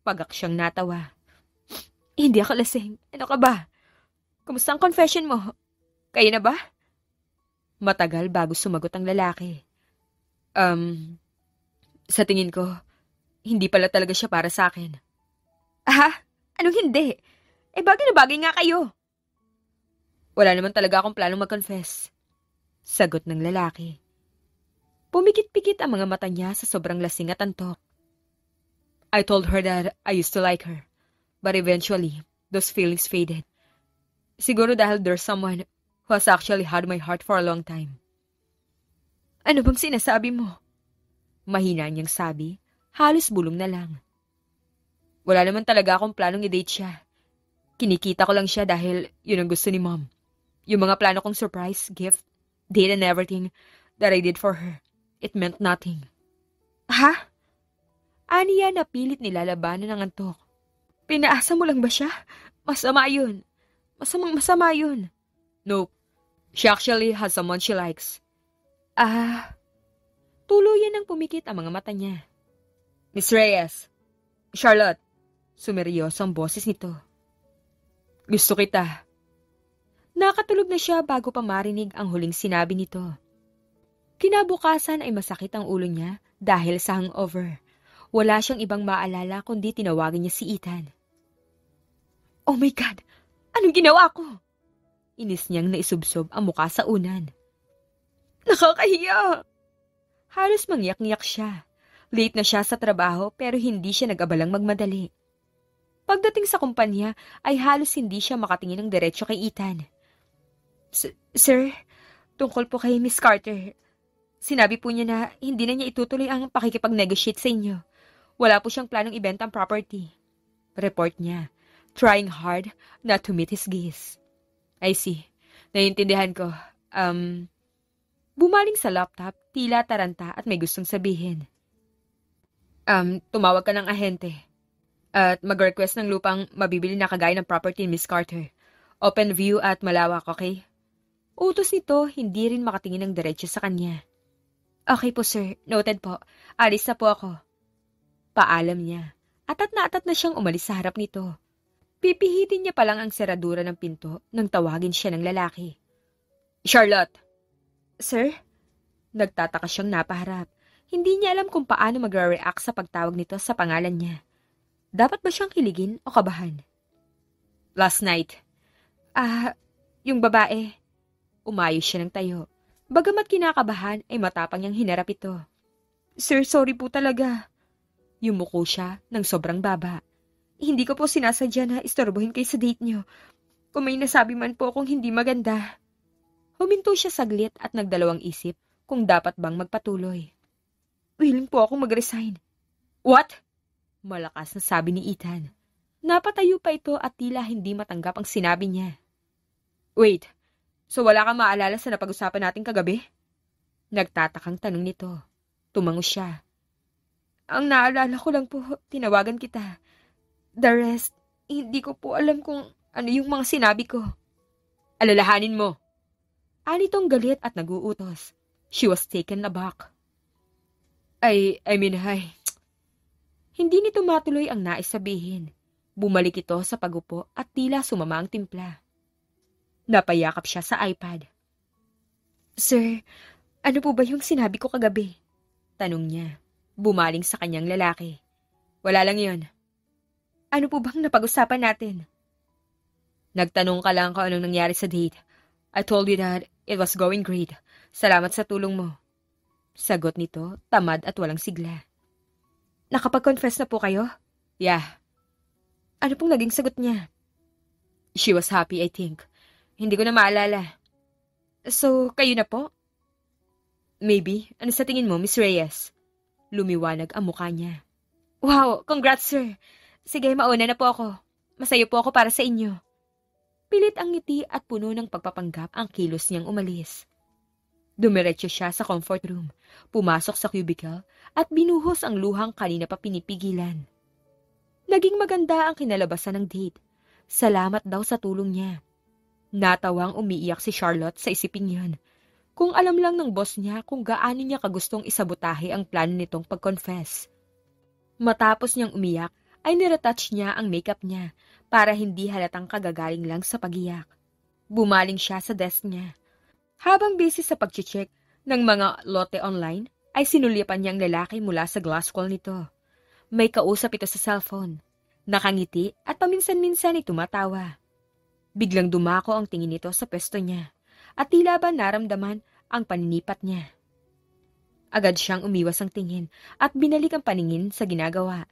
Pagak siyang natawa. Hindi ako lasing. Ano ka ba? Kumusta ang confession mo? Kaya na ba? Matagal bago sumagot ang lalaki. Sa tingin ko, hindi pala talaga siya para sa akin. Anong hindi? Bagay na bagay nga kayo. Wala naman talaga akong planong mag-confess. Sagot ng lalaki. Pumikit-pikit ang mga mata niya sa sobrang lasing at antok. I told her that I used to like her, but eventually, those feelings faded. Siguro dahil there's someone who has actually had my heart for a long time. Ano bang sinasabi mo? Mahina niyang sabi, halos bulong na lang. Wala naman talaga akong planong i-date siya. Kinikita ko lang siya dahil yun ang gusto ni Mom. Yung mga plano kong surprise, gift, date and everything that I did for her, it meant nothing. Ha? Aniya na pilit nilalabanan ng antok. Pinaasa mo lang ba siya? Masama yun. Masama yun. Nope. She actually has someone she likes. Tuluyan nang pumikit ang mga mata niya. Miss Reyes. Charlotte. Sumeryoso ang boses nito. Gusto kita. Nakatulog na siya bago pa marinig ang huling sinabi nito. Kinabukasan ay masakit ang ulo niya dahil sa hangover. Wala siyang ibang maalala kundi tinawagan niya si Ethan. Oh my God! Anong ginawa ko? Inis niyang naisubsob ang muka sa unan. Nakakahiya! Halos mangyak-ngyak siya. Late na siya sa trabaho pero hindi siya nag-abalang magmadali. Pagdating sa kumpanya ay halos hindi siya makatingin ng diretso kay Ethan. Sir, tungkol po kay Miss Carter. Sinabi po niya na hindi na niya itutuloy ang pakikipag-negotiate sa inyo. Wala po siyang planong ibenta ang property. Report niya, trying hard not to meet his gaze. I see. Naiintindihan ko. Bumaling sa laptop, tila taranta at may gustong sabihin. Tumawag ka ng ahente. At mag-request ng lupang mabibili na kagaya ng property ni Miss Carter. Open view at malawak, okay? Utos nito, hindi rin makatingin ng diretso sa kanya. Okay po, sir. Noted po. Alis na po ako. Paalam niya. Atat na siyang umalis sa harap nito. Pipihitin niya pa lang ang seradura ng pinto nang tawagin siya ng lalaki. Charlotte! Sir? Nagtataka siyang napaharap. Hindi niya alam kung paano magre-react sa pagtawag nito sa pangalan niya. Dapat ba siyang kiligin o kabahan? Last night. Yung babae. Umayos siya ng tayo. Bagamat kinakabahan ay matapang niyang hinarap ito. Sir, sorry po talaga. Yumuko siya ng sobrang baba. Hindi ko po sinasadya na istorbohin kayo sa date niyo. Kung may nasabi man po akong hindi maganda. Huminto siya saglit at nagdalawang isip kung dapat bang magpatuloy. Willing po akong mag-resign. What? Malakas na sabi ni Ethan. Napatayo pa ito at tila hindi matanggap ang sinabi niya. Wait, so wala kang maalala sa napag-usapan natin kagabi? Nagtatakang tanong nito. Tumango siya. Ang naalala ko lang po, tinawagan kita. The rest, hindi ko po alam kung ano yung mga sinabi ko. Alalahanin mo. Anitong galit at naguutos. She was taken aback. I mean, Hindi nito matuloy ang nais sabihin. Bumalik ito sa pagupo at tila sumama ang timpla. Napayakap siya sa iPad. Sir, ano po ba yung sinabi ko kagabi? Tanong niya. Bumaling sa kanyang lalaki. Wala lang yun. Ano po bang napag-usapan natin? Nagtanong ka lang kung anong nangyari sa date. I told you that it was going great. Salamat sa tulong mo. Sagot nito, tamad at walang sigla. Nakapag-confess na po kayo? Yeah. Ano pong naging sagot niya? She was happy, I think. Hindi ko na maalala. So, kayo na po? Maybe. Ano sa tingin mo, Miss Reyes? Lumiwanag ang mukha niya. Wow, congrats, sir. Sige, mauna na po ako. Masaya po ako para sa inyo. Pilit ang ngiti at puno ng pagpapanggap ang kilos niyang umalis. Dumiretso siya sa comfort room, pumasok sa cubicle at binuhos ang luhang kanina pa pinipigilan. Naging maganda ang kinalabasan ng date. Salamat daw sa tulong niya. Natawang umiiyak si Charlotte sa isiping yan. Kung alam lang ng boss niya kung gaano niya kagustong isabotahe ang plano nitong pag-confess. Matapos niyang umiyak, ay niretouch niya ang makeup niya para hindi halatang kagagaling lang sa pag-iyak. Bumaling siya sa desk niya. Habang busy sa pag-check ng mga lote online, ay sinulipan niya ang lalaki mula sa glass wall nito. May kausap ito sa cellphone. Nakangiti at paminsan-minsan ay tumatawa. Biglang dumako ang tingin nito sa pwesto niya at tila ba naramdaman ang paninipat niya. Agad siyang umiwas ang tingin at binalik ang paningin sa ginagawa.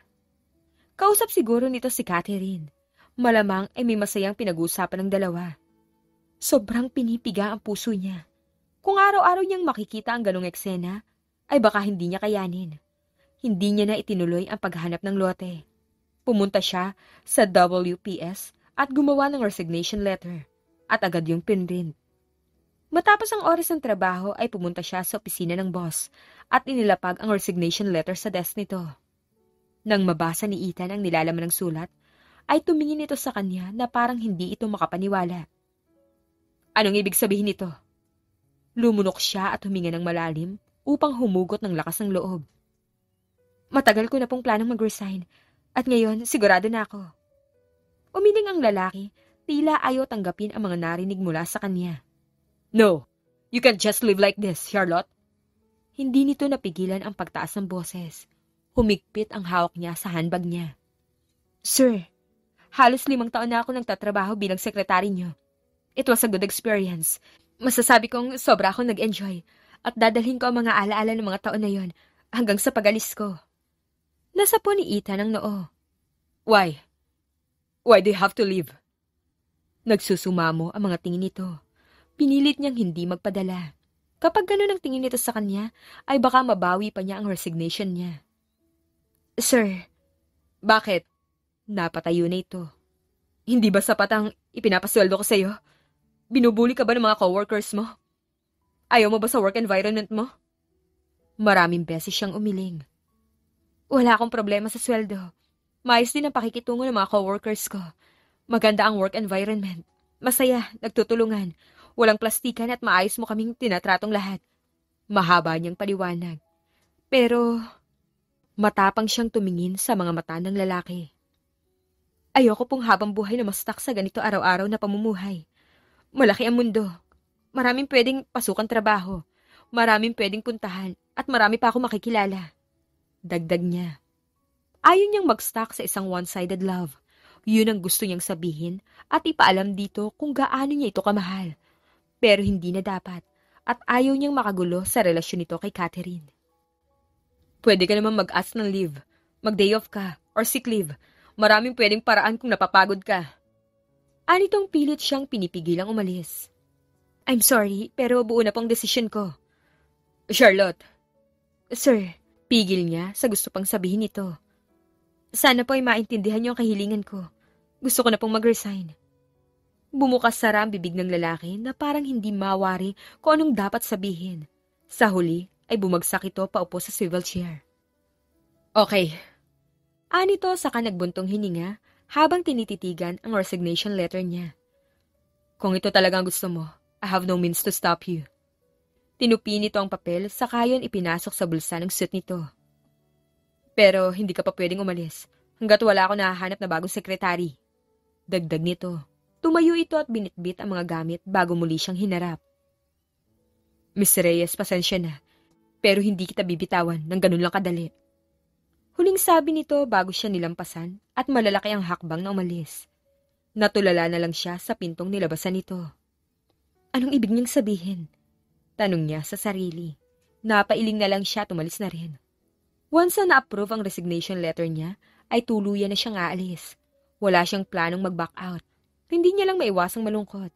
Kausap siguro nito si Catherine. Malamang ay may masayang pinag-uusapan ng dalawa. Sobrang pinipiga ang puso niya. Kung araw-araw niyang makikita ang ganong eksena, ay baka hindi niya kayanin. Hindi niya na itinuloy ang paghanap ng lote. Pumunta siya sa WPS at gumawa ng resignation letter at agad yung pinrint. Matapos ang oras ng trabaho ay pumunta siya sa opisina ng boss at inilapag ang resignation letter sa desk nito. Nang mabasa ni Ethan ang nilalaman ng sulat, ay tumingin ito sa kanya na parang hindi ito makapaniwala. Anong ibig sabihin nito? Lumunok siya at huminga ng malalim upang humugot ng lakas ng loob. Matagal ko na pong planong mag-resign at ngayon sigurado na ako. Umiling ang lalaki, tila ayaw tanggapin ang mga narinig mula sa kanya. No, you can't just live like this, Charlotte. Hindi nito napigilan ang pagtaas ng boses. Humigpit ang hawak niya sa handbag niya. Sir, Halos 5 taon na ako nagtatrabaho bilang sekretary niyo. It was a good experience. Masasabi kong sobra akong nag-enjoy at dadalhin ko ang mga alaala ng mga taon na yon hanggang sa pag-alis ko. Nasapo ni Ethan ang noo. Why? Why do you have to leave? Nagsusumamo ang mga tingin nito. Pinilit niyang hindi magpadala. Kapag ganun ang tingin nito sa kanya, ay baka mabawi pa niya ang resignation niya. Sir, bakit? Napatayo na ito. Hindi ba sapat ang ipinapasweldo ko sa'yo? Binubuli ka ba ng mga coworkers mo? Ayaw mo ba sa work environment mo? Maraming beses siyang umiling. Wala akong problema sa sweldo. Maayos din ang pakikitungo ng mga coworkers ko. Maganda ang work environment. Masaya, nagtutulungan. Walang plastikan at maayos mo kaming tinatratong lahat. Mahaba niyang paliwanag. Pero matapang siyang tumingin sa mga mata ng lalaki. Ayoko pong habang buhay na mastak sa ganito araw-araw na pamumuhay. Malaki ang mundo. Maraming pwedeng pasukan trabaho. Maraming pwedeng puntahan. At marami pa ako makikilala. Dagdag niya. Ayaw niyang mag-stuck sa isang one-sided love. Yun ang gusto niyang sabihin at ipaalam dito kung gaano niya ito kamahal. Pero hindi na dapat. At ayaw niyang makagulo sa relasyon nito kay Catherine. Pwede ka naman mag-ask ng leave. Mag-day off ka. Or sick leave. Maraming pwedeng paraan kung napapagod ka. Anitong pilit siyang pinipigilang umalis. I'm sorry, pero buo na pong desisyon ko. Charlotte. Sir, pigil niya sa gusto pang sabihin nito. Sana po ay maintindihan niyo ang kahilingan ko. Gusto ko na pong mag-resign. Bumukas sara ang bibig ng lalaki na parang hindi mawari kung anong dapat sabihin. Sa huli ay bumagsak ito paupo sa swivel chair. Okay. Anito saka nagbuntong hininga habang tinititigan ang resignation letter niya. Kung ito talaga ang gusto mo, I have no means to stop you. Tinupi nito ang papel saka yun ipinasok sa bulsa ng suit nito. Pero hindi ka pa pwedeng umalis hanggat wala ako nahahanap na bagong sekretary. Dagdag nito. Tumayo ito at binitbit ang mga gamit bago muli siyang hinarap. Miss Reyes, pasensya na. Pero hindi kita bibitawan ng ganun lang kadali. Huling sabi nito bago siya nilampasan at malalaki ang hakbang na umalis. Natulala na lang siya sa pintong nilabasan nito. Anong ibig niyang sabihin? Tanong niya sa sarili. Napailing na lang siya at umalis na rin. Once na na-approve ang resignation letter niya, ay tuluyan na siyang aalis. Wala siyang planong mag-back out. Hindi niya lang maiwasang malungkot.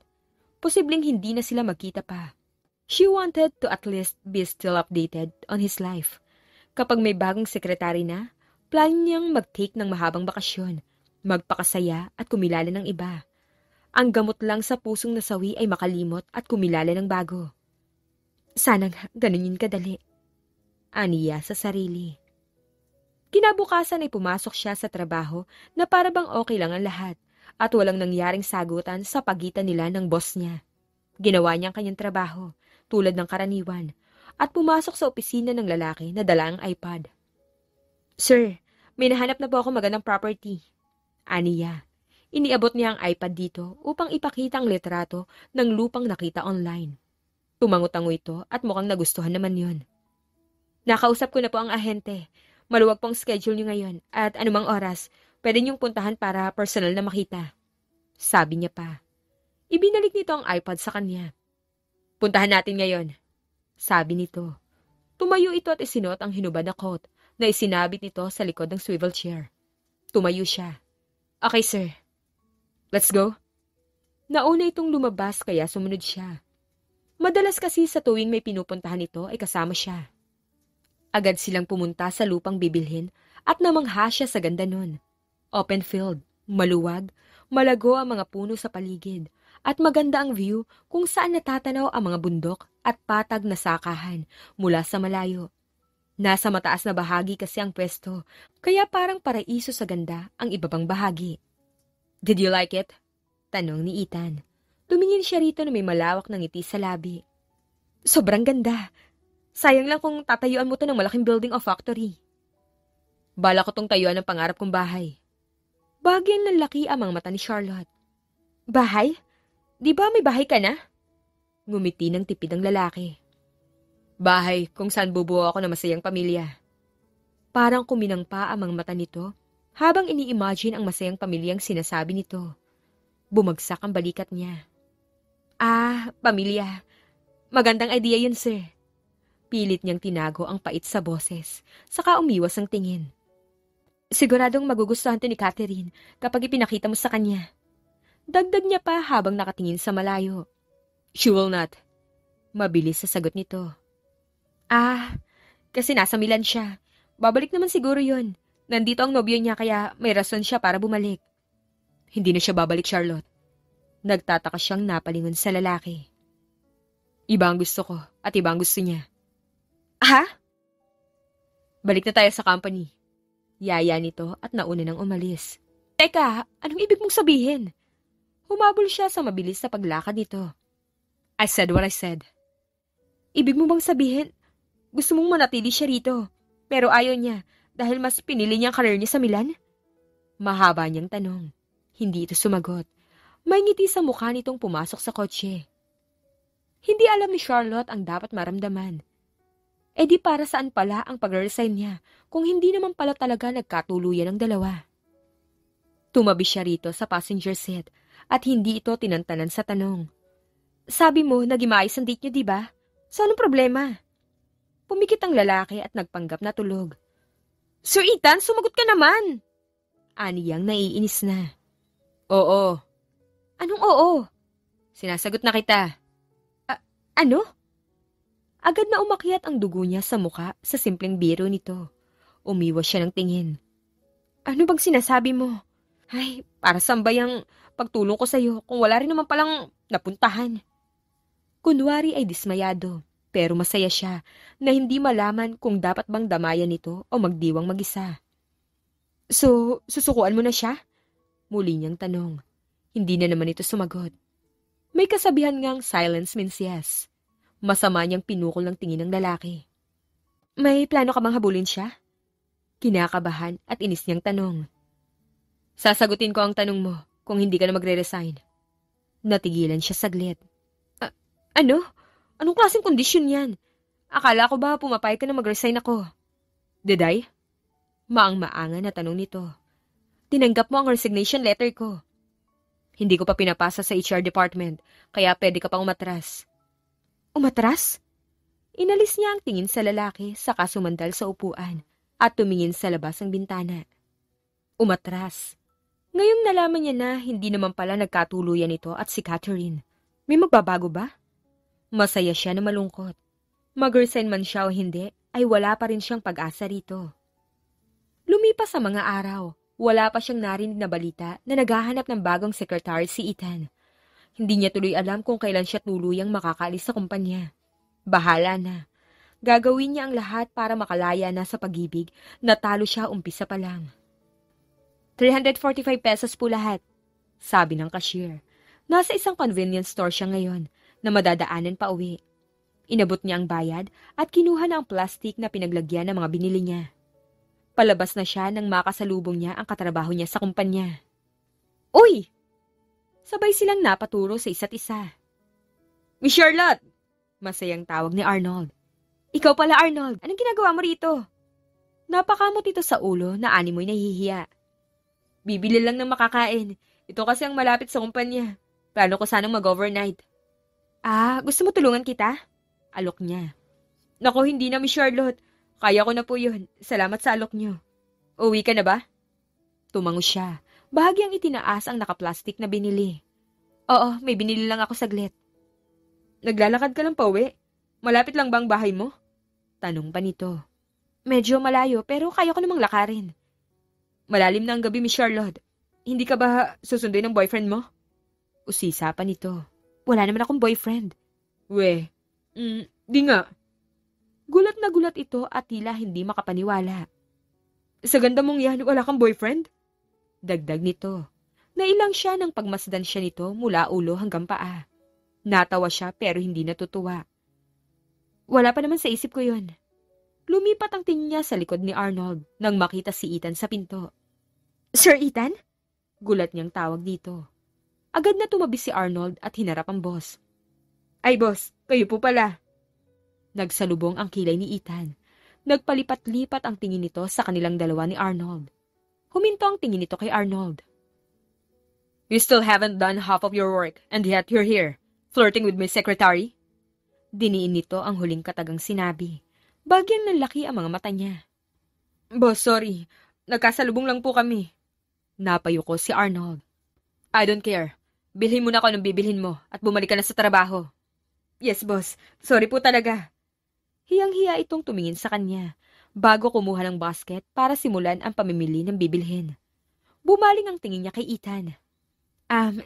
Posibleng hindi na sila magkita pa. She wanted to at least be still updated on his life. Kapag may bagong sekretary na, plan niyang mag-take ng mahabang bakasyon, magpakasaya at kumilala ng iba. Ang gamot lang sa pusong nasawi ay makalimot at kumilala ng bago. Sanang ganun yun kadali. Aniya sa sarili. Kinabukasan ay pumasok siya sa trabaho na para bang okay lang ang lahat at walang nangyaring sagutan sa pagitan nila ng boss niya. Ginawa niya ang kanyang trabaho, tulad ng karaniwan, at pumasok sa opisina ng lalaki na dala ang iPad. Sir, may nahanap na po ako magandang property. Aniya. Iniabot niya ang iPad dito upang ipakita ang litrato ng lupang nakita online. Tumango-tango ito at mukhang nagustuhan naman yon. Nakausap ko na po ang ahente. Maluwag pong schedule niyo ngayon at anumang oras, pwede niyong puntahan para personal na makita. Sabi niya pa. Ibinalik nito ang iPad sa kanya. Puntahan natin ngayon. Sabi nito. Tumayo ito at isinuot ang hinubad na coat na isinabit nito sa likod ng swivel chair. Tumayo siya. Okay, sir. Let's go. Nauna itong lumabas kaya sumunod siya. Madalas kasi sa tuwing may pinupuntahan ito ay kasama siya. Agad silang pumunta sa lupang bibilhin at namangha siya sa ganda nun. Open field, maluwag, malago ang mga puno sa paligid at maganda ang view kung saan natatanaw ang mga bundok at patag na sakahan mula sa malayo. Nasa mataas na bahagi kasi ang pwesto, kaya parang paraiso sa ganda ang ibabang bahagi. Did you like it? Tanong ni Ethan. Tumingin siya rito na may malawak na ngiti sa labi. Sobrang ganda. Sayang lang kung tatayuan mo to ng malaking building o factory. Bala ko tong tayuan ng pangarap kong bahay. Bagyan ng laki ang mga mata ni Charlotte. Bahay? Di ba may bahay ka na? Ngumiti ng tipid ang lalaki. Bahay kung saan bubuo ako ng masayang pamilya. Parang kuminang pa ang mga mata nito habang ini-imagine ang masayang pamilyang sinasabi nito. Bumagsak ang balikat niya. Pamilya. Magandang idea yun, sir. Pilit niyang tinago ang pait sa boses, saka umiwas ang tingin. Siguradong magugustuhan to ni Catherine kapag ipinakita mo sa kanya. Dagdag niya pa habang nakatingin sa malayo. She will not. Mabilis sa sagot nito. Kasi nasa Milan siya. Babalik naman siguro yun. Nandito ang nobyo niya kaya may rason siya para bumalik. Hindi na siya babalik, Charlotte. Nagtataka siyang napalingon sa lalaki. Iba ang gusto ko at iba ang gusto niya. Balik na tayo sa company. Yaya nito at nauna nang umalis. Teka, anong ibig mong sabihin? Humabol siya sa mabilis na paglakad nito. I said what I said. Ibig mo bang sabihin, gusto mong manatili siya rito, pero ayaw niya dahil mas pinili niya ang karir niya sa Milan? Mahaba niyang tanong. Hindi ito sumagot. May ngiti sa mukha nitong pumasok sa kotse. Hindi alam ni Charlotte ang dapat maramdaman. Di para saan pala ang pag-resign niya kung hindi naman pala talaga nagkatuluyan ang dalawa. Tumabi siya rito sa passenger seat at hindi ito tinantanan sa tanong. Sabi mo, naging maayos ang date niyo, di ba? So anong problema? Pumikit ang lalaki at nagpanggap na tulog. Sir Ethan, sumagot ka naman! Aniyang naiinis na. Oo. Anong oo? Sinasagot na kita. Ano? Agad na umakyat ang dugo niya sa muka sa simpleng biro nito. Umiwas siya ng tingin. Ano bang sinasabi mo? Ay, para saan ba yung pagtulong ko sa'yo kung wala rin naman palang napuntahan? Kunwari ay dismayado, pero masaya siya na hindi malaman kung dapat bang damayan nito o magdiwang mag-isa. So, susukuan mo na siya? Muli niyang tanong. Hindi na naman ito sumagot. May kasabihan ngang silence means yes. Masama niyang pinukol ng tingin ng lalaki. May plano ka bang habulin siya? Kinakabahan at inis niyang tanong. Sasagutin ko ang tanong mo kung hindi ka na magre-resign. Natigilan siya saglit. Ano? Anong klaseng kondisyon yan? Akala ko ba pumapayag ka na mag-resign ako? Did I? Maang-maangan na tanong nito. Tinanggap mo ang resignation letter ko. Hindi ko pa pinapasa sa HR department, kaya pwede ka pang umatras. Umatras? Inalis niya ang tingin sa lalaki saka sumandal sa upuan at tumingin sa labas ng bintana. Umatras. Ngayong nalaman niya na hindi naman pala nagkatuluyan ito at si Catherine. May magbabago ba? Masaya siya na malungkot. Mag-resign man siya o hindi, ay wala pa rin siyang pag-asa rito. Lumipas sa mga araw, wala pa siyang narinig na balita na naghahanap ng bagong secretary si Ethan. Hindi niya tuloy alam kung kailan siya tuluyang makakaalis sa kumpanya. Bahala na. Gagawin niya ang lahat para makalaya na sa pag-ibig na talo siya umpisa pa lang. 345 pesos po lahat, sabi ng cashier. Nasa isang convenience store siya ngayon na madadaanan pa uwi. Inabot niya ang bayad at kinuha na ang plastic na pinaglagyan ng mga binili niya. Palabas na siya nang makasalubong niya ang katrabaho niya sa kumpanya. Uy! Sabay silang napaturo sa isa't isa. Miss Charlotte! Masayang tawag ni Arnold. Ikaw pala, Arnold. Anong ginagawa mo rito? Napakamot ito sa ulo na animoy nahihiya. Bibili lang ng makakain. Ito kasi ang malapit sa kumpanya. Plano ko sanang mag-overnight. Gusto mo tulungan kita? Alok niya. Naku, hindi na, Miss Charlotte. Kaya ko na po yun. Salamat sa alok niyo. Uwi ka na ba? Tumango siya. Bahagyang itinaas ang nakaplastik na binili. Oo, may binili lang ako saglit. Naglalakad ka lang pa uwi? Malapit lang bang bahay mo? Tanong pa nito. Medyo malayo pero kaya ko namang lakarin. Malalim na ang gabi, Miss Charlotte. Hindi ka ba susunduin ng boyfriend mo? Usisa pa nito. Wala naman akong boyfriend. Di nga. Gulat na gulat ito at tila hindi makapaniwala. Sa ganda mong yan, wala kang boyfriend? Dagdag nito. Nailang siya nang pagmasdan siya nito mula ulo hanggang paa. Natawa siya pero hindi natutuwa. Wala pa naman sa isip ko yun. Lumipat ang tingin niya sa likod ni Arnold nang makita si Ethan sa pinto. Sir Ethan? Gulat niyang tawag dito. Agad na tumabi si Arnold at hinarap ang boss. Ay boss, kayo po pala. Nagsalubong ang kilay ni Ethan. Nagpalipat-lipat ang tingin nito sa kanilang dalawa ni Arnold. Huminto ang tingin nito kay Arnold. You still haven't done half of your work and yet you're here, flirting with my secretary? Diniin nito ang huling katagang sinabi. Bagyang nanlaki ang mga mata niya. Boss, sorry. Nagkasalubong lang po kami. Napayo ko si Arnold. I don't care. Bilhin mo na ako ng bibilhin mo at bumalik ka na sa trabaho. Yes, boss. Sorry po talaga. Hiyang-hiya itong tumingin sa kanya bago kumuha ng basket para simulan ang pamimili ng bibilhin. Bumaling ang tingin niya kay Ethan.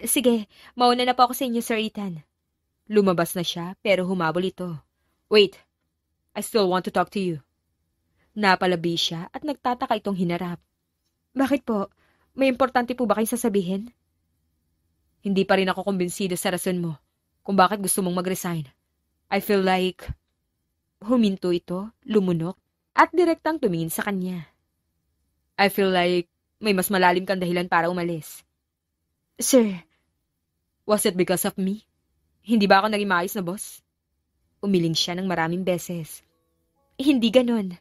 Sige. Mauna na po ako sa inyo, Sir Ethan. Lumabas na siya pero humabol ito. Wait. I still want to talk to you. Napalabi siya at nagtataka itong hinarap. Bakit po? May importante po ba kayong sasabihin? Hindi pa rin ako kumbinsido sa rason mo kung bakit gusto mong mag-resign. I feel like... Huminto ito, lumunok, at direktang tumingin sa kanya. I feel like may mas malalim kang dahilan para umalis. Sir, was it because of me? Hindi ba ako naging maayos na boss? Umiling siya ng maraming beses. Hindi ganon.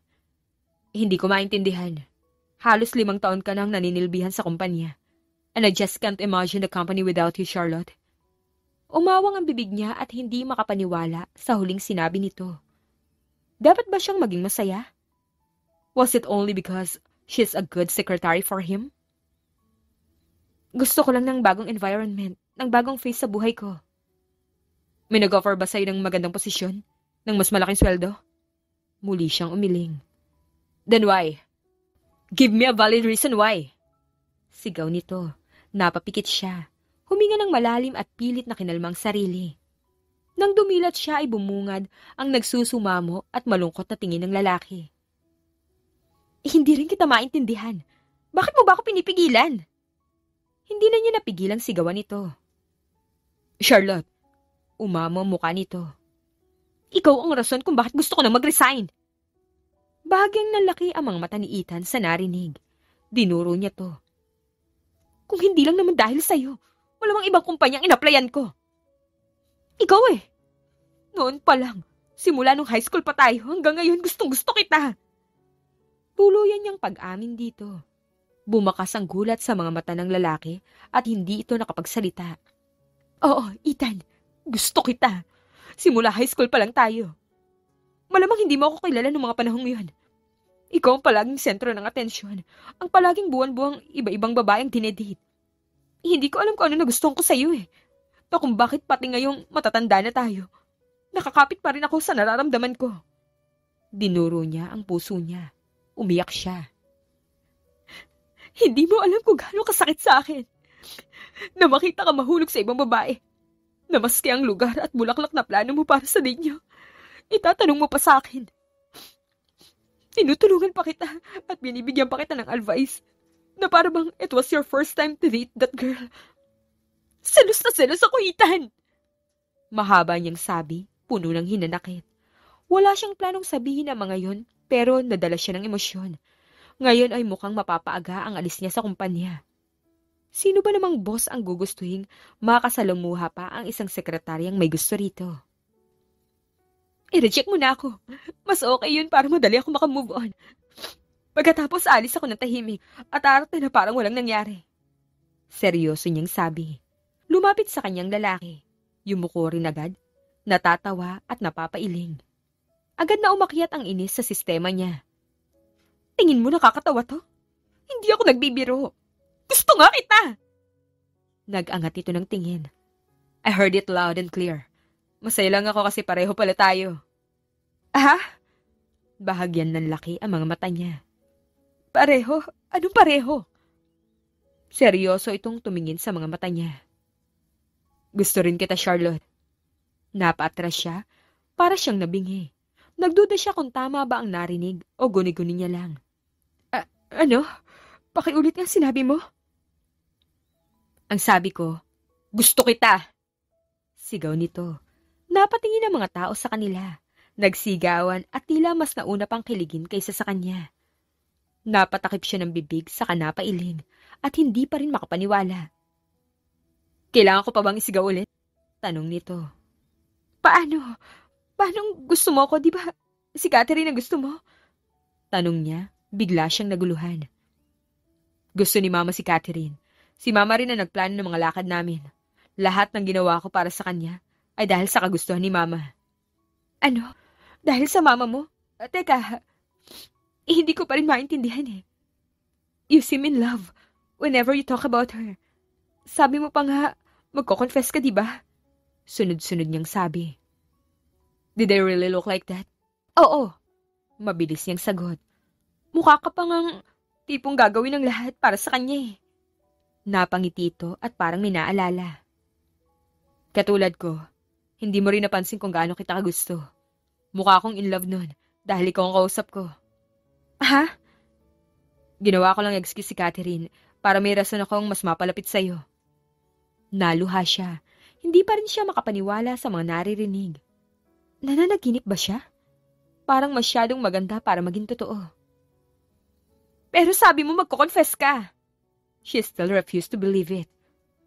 Hindi ko maintindihan. Halos 5 taon ka nang naninilbihan sa kumpanya. And I just can't imagine the company without you, Charlotte. Umawang ang bibig niya at hindi makapaniwala sa huling sinabi nito. Dapat ba siyang maging masaya? Was it only because she's a good secretary for him? Gusto ko lang ng bagong environment, ng bagong face sa buhay ko. May nag-offer ba sa'yo ng magandang posisyon? Ng mas malaking sweldo? Muli siyang umiling. Then why? Give me a valid reason why. Sigaw nito. Napapikit siya. Huminga ng malalim at pilit na kinalmang sarili. Nang dumilat siya ay bumungad ang nagsusumamo at malungkot na tingin ng lalaki. Hindi rin kita maintindihan. Bakit mo ba ako pinipigilan? Hindi na niya napigilang sigawan ito. Charlotte, umamo ang mukha nito. Ikaw ang rason kung bakit gusto ko na mag-resign. Bahagyang nalaki ang mga mata ni Ethan sa narinig. Dinuro niya to. Kung hindi lang naman dahil sa'yo, wala mang ibang kumpanyang inaplayan ko. Ikaw eh. Noon pa lang, simula nung high school pa tayo, hanggang ngayon gustong-gusto kita. Tuluyan niyang pag-amin dito. Bumakas ang gulat sa mga mata ng lalaki at hindi ito nakapagsalita. Oo, Ethan, gusto kita. Simula high school pa lang tayo. Malamang hindi mo ako kilala noong mga panahong yun. Ikaw ang palaging sentro ng atensyon. Ang palaging buwan-buwang iba-ibang babaeng dinedate. Hindi ko alam kung ano nagustuhan ko sa'yo eh. Na kung bakit pati ngayong matatanda na tayo, nakakapit pa rin ako sa nararamdaman ko. Dinuro niya ang puso niya. Umiyak siya. Hindi mo alam kung gaano kasakit sa akin. Na makita ka mahulog sa ibang babae. Na maski ang lugar at bulaklak na plano mo para sa ninyo, itatanong mo pa sa akin. Tinutulungan pa kita at binibigyan pa kita ng advice na para bang it was your first time to date that girl. Selos na selos ako, Ethan! Mahaba niyang sabi, puno ng hinanakit. Wala siyang planong sabihin ang mga yon, pero nadala siya ng emosyon. Ngayon ay mukhang mapapaaga ang alis niya sa kumpanya. Sino ba namang boss ang gugustuhin makasalamuha pa ang isang sekretaryang may gusto rito? I-reject mo na ako. Mas okay yun para madali ako makamove on. Pagkatapos alis ako ng tahimik at arte na parang walang nangyari. Seryoso niyang sabi. Lumapit sa kanyang lalaki. Yumuko rin agad, natatawa at napapailing. Agad na umakyat ang inis sa sistema niya. Tingin mo nakakatawa to? Hindi ako nagbibiro. Gusto nga kita! Nag-angat ito ng tingin. I heard it loud and clear. Masaya lang ako kasi pareho pala tayo. Ah? Bahagyan ng laki ang mga mata niya. Pareho? Anong pareho? Seryoso itong tumingin sa mga mata niya. Gusto rin kita, Charlotte. Napaatras siya para siyang nabingi. Nagduda siya kung tama ba ang narinig o guni-guni niya lang. Ano? Pakiulit nga sinabi mo? Ang sabi ko, gusto kita! Sigaw nito. Napatingin ang mga tao sa kanila. Nagsigawan at tila mas nauna pang kiligin kaysa sa kanya. Napatakip siya ng bibig sa kanapailing at hindi pa rin makapaniwala. Kailangan ko pa bang isigaw ulit? Tanong nito. Paano? Paano gusto mo ko, di ba? Si Catherine ang gusto mo? Tanong niya, bigla siyang naguluhan. Gusto ni Mama si Catherine. Si Mama rin ang nagplano ng mga lakad namin. Lahat ng ginawa ko para sa kanya ay dahil sa kagustuhan ni Mama. Ano? Dahil sa Mama mo? Teka, hindi ko pa rin maintindihan eh. You seem in love whenever you talk about her. Sabi mo pa nga, magko-confess ka, di ba? Sunod-sunod niyang sabi. Did I really look like that? Oo. Mabilis niyang sagot. Mukha ka pa ngang tipong gagawin ng lahat para sa kanya eh. Napangiti ito at parang may naalala. Katulad ko, hindi mo rin napansin kung gaano kita kagusto. Mukha akong in love nun dahil ikaw ang kausap ko. Ha? Ginawa ko lang excuse si Catherine para may rason akong mas mapalapit sa'yo. Naluha siya. Hindi pa rin siya makapaniwala sa mga naririnig. Nananaginip ba siya? Parang masyadong maganda para maging totoo. Pero sabi mo magko-confess ka. She still refused to believe it.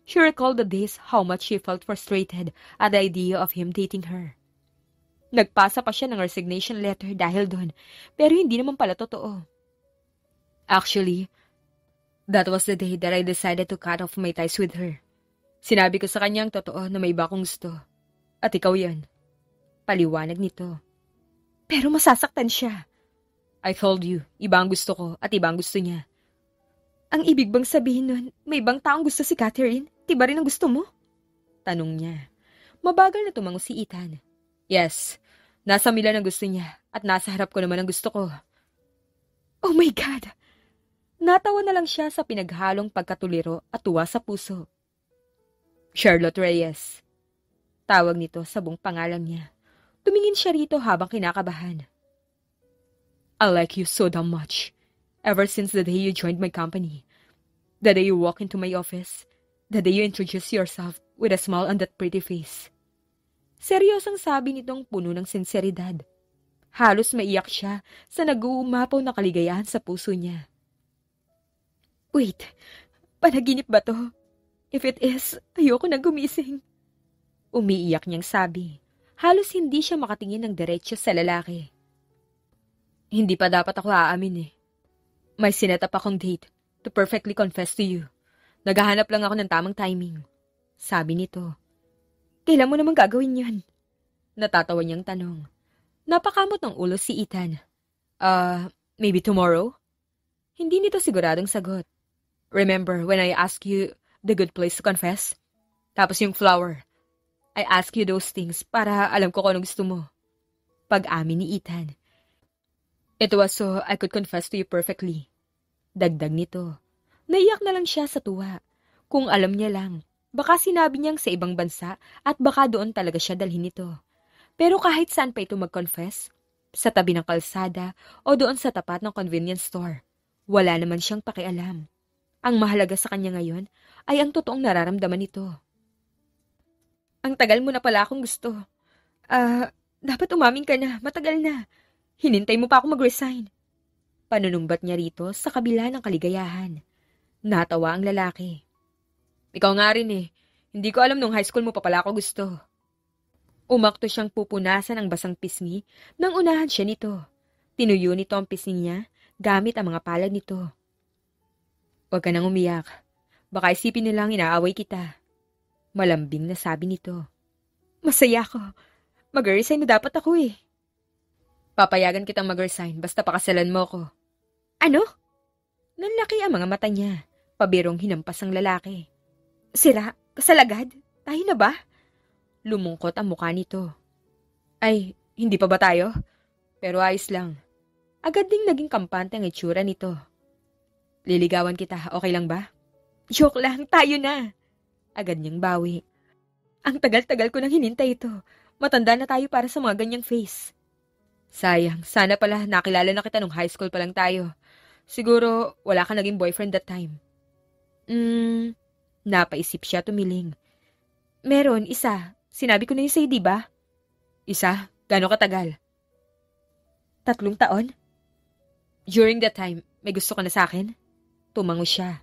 She recalled the days how much she felt frustrated at the idea of him dating her. Nagpasa pa siya ng resignation letter dahil doon, pero hindi naman pala totoo. Actually, that was the day that I decided to cut off my ties with her. Sinabi ko sa kanyang totoo na may iba akong gusto. At ikaw yan. Paliwanag nito. Pero masasaktan siya. I told you, iba ang gusto ko at iba ang gusto niya. Ang ibig bang sabihin nun, may ibang taong gusto si Catherine? Tiba rin ang gusto mo? Tanong niya. Mabagal na tumango si Ethan. Yes, nasa Milan ang gusto niya at nasa harap ko naman ang gusto ko. Oh my God! Natawa na lang siya sa pinaghalong pagkatuliro at tuwa sa puso. Charlotte Reyes. Tawag nito sa buong pangalan niya. Tumingin siya rito habang kinakabahan. I like you so damn much. Ever since the day you joined my company. The day you walk into my office. The day you introduce yourself with a smile on that pretty face. Seryosang sabi nitong puno ng sinseridad. Halos maiyak siya sa nag-uumapaw na kaligayahan sa puso niya. Wait, panaginip ba to? If it is, ayoko na gumising. Umiiyak niyang sabi. Halos hindi siya makatingin ng diretsyo sa lalaki. Hindi pa dapat ako aamin eh. May sinetap akong date to perfectly confess to you. Naghahanap lang ako ng tamang timing. Sabi nito. Kailan mo naman gagawin yan? Natatawa niyang tanong. Napakamot ng ulo si Ethan. Maybe tomorrow? Hindi nito siguradong sagot. Remember when I asked you the good place to confess? Tapos yung flower. I ask you those things para alam ko kung ano gusto mo. Pag-amin ni Ethan. It was so I could confess to you perfectly. Dagdag nito. Naiyak na lang siya sa tuwa. Kung alam niya lang, baka sinabi niyang sa ibang bansa at baka doon talaga siya dalhin nito. Pero kahit saan pa ito mag-confess, sa tabi ng kalsada o doon sa tapat ng convenience store, wala naman siyang pakialam. Ang mahalaga sa kanya ngayon ay ang totoong nararamdaman nito. Ang tagal mo na pala akong gusto. Dapat umamin ka na, matagal na. Hinintay mo pa ako mag-resign. Panunumbat niya rito sa kabila ng kaligayahan. Natawa ang lalaki. Ikaw nga rin eh. Hindi ko alam nung high school mo pa pala ako gusto. Umakto siyang pupunasan ang basang pisngi nang unahan siya nito. Tinuyo nito ang pisngi niya gamit ang mga palad nito. Huwag ka nang umiyak. Baka isipin nilang inaaway kita. Malambing na sabi nito. Masaya ako. Mag-resign na dapat ako eh. Papayagan kitang mag-resign basta pakasalan mo ko. Ano? Nanlaki ang mga mata niya. Pabirong hinampas ang lalaki. Sira? Kasalagad? Tayo na ba? Lumungkot ang mukha nito. Ay, hindi pa ba tayo? Pero ayos lang. Agad ding naging kampante ang itsura nito. Liligawan kita, okay lang ba? Joke lang, tayo na. Agad niyang bawi. Ang tagal-tagal ko nang hinintay ito. Matanda na tayo para sa mga ganyang face. Sayang, sana pala nakilala na kita nung high school pa lang tayo. Siguro wala ka naging boyfriend that time. Napaisip siya tumiling. Meron, isa. Sinabi ko na yun sa'yo, diba? Isa? Gano'ng katagal? 3 taon? During that time, may gusto ka na sa akin? Tumango siya.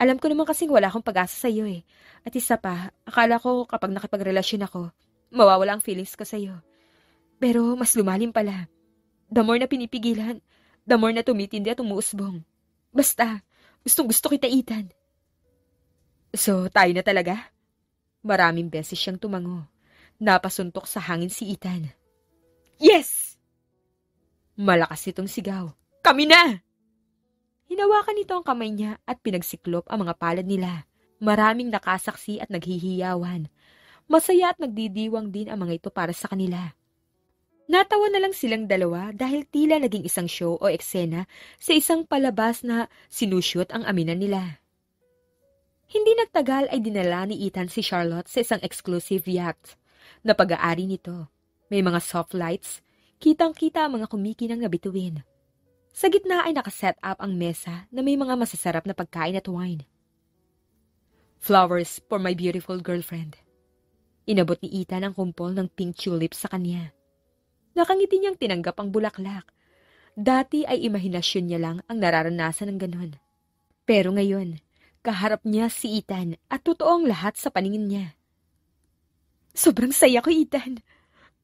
Alam ko naman kasing wala akong pag-asa sa'yo eh. At isa pa, akala ko kapag nakipagrelasyon ako, mawawala ang feelings ko sa'yo. Pero mas lumalim pala. The more na pinipigilan, the more na tumitindi at umuusbong. Basta, Gustong-gusto kita, Ethan. So, tayo na talaga? Maraming beses siyang tumango. Napasuntok sa hangin si Ethan. Yes! Malakas itong sigaw. Kami na! Hinawakan nito ang kamay niya at pinagsiklop ang mga palad nila. Maraming nakasaksi at naghihiyawan. Masaya at nagdidiwang din ang mga ito para sa kanila. Natawa na lang silang dalawa dahil tila naging isang show o eksena sa isang palabas na sinushoot ang aminan nila. Hindi nagtagal ay dinala ni Ethan si Charlotte sa isang exclusive yacht na pag-aari nito. May mga soft lights, kitang-kita ang mga kumikinang na bituin. Sa gitna ay nakaset up ang mesa na may mga masasarap na pagkain at wine. Flowers for my beautiful girlfriend. Inabot ni Ethan ang kumpol ng pink tulips sa kanya. Nakangiti niyang tinanggap ang bulaklak. Dati ay imahinasyon niya lang ang nararanasan ng ganon. Pero ngayon, kaharap niya si Ethan at totoo ang lahat sa paningin niya. Sobrang saya ko, Ethan.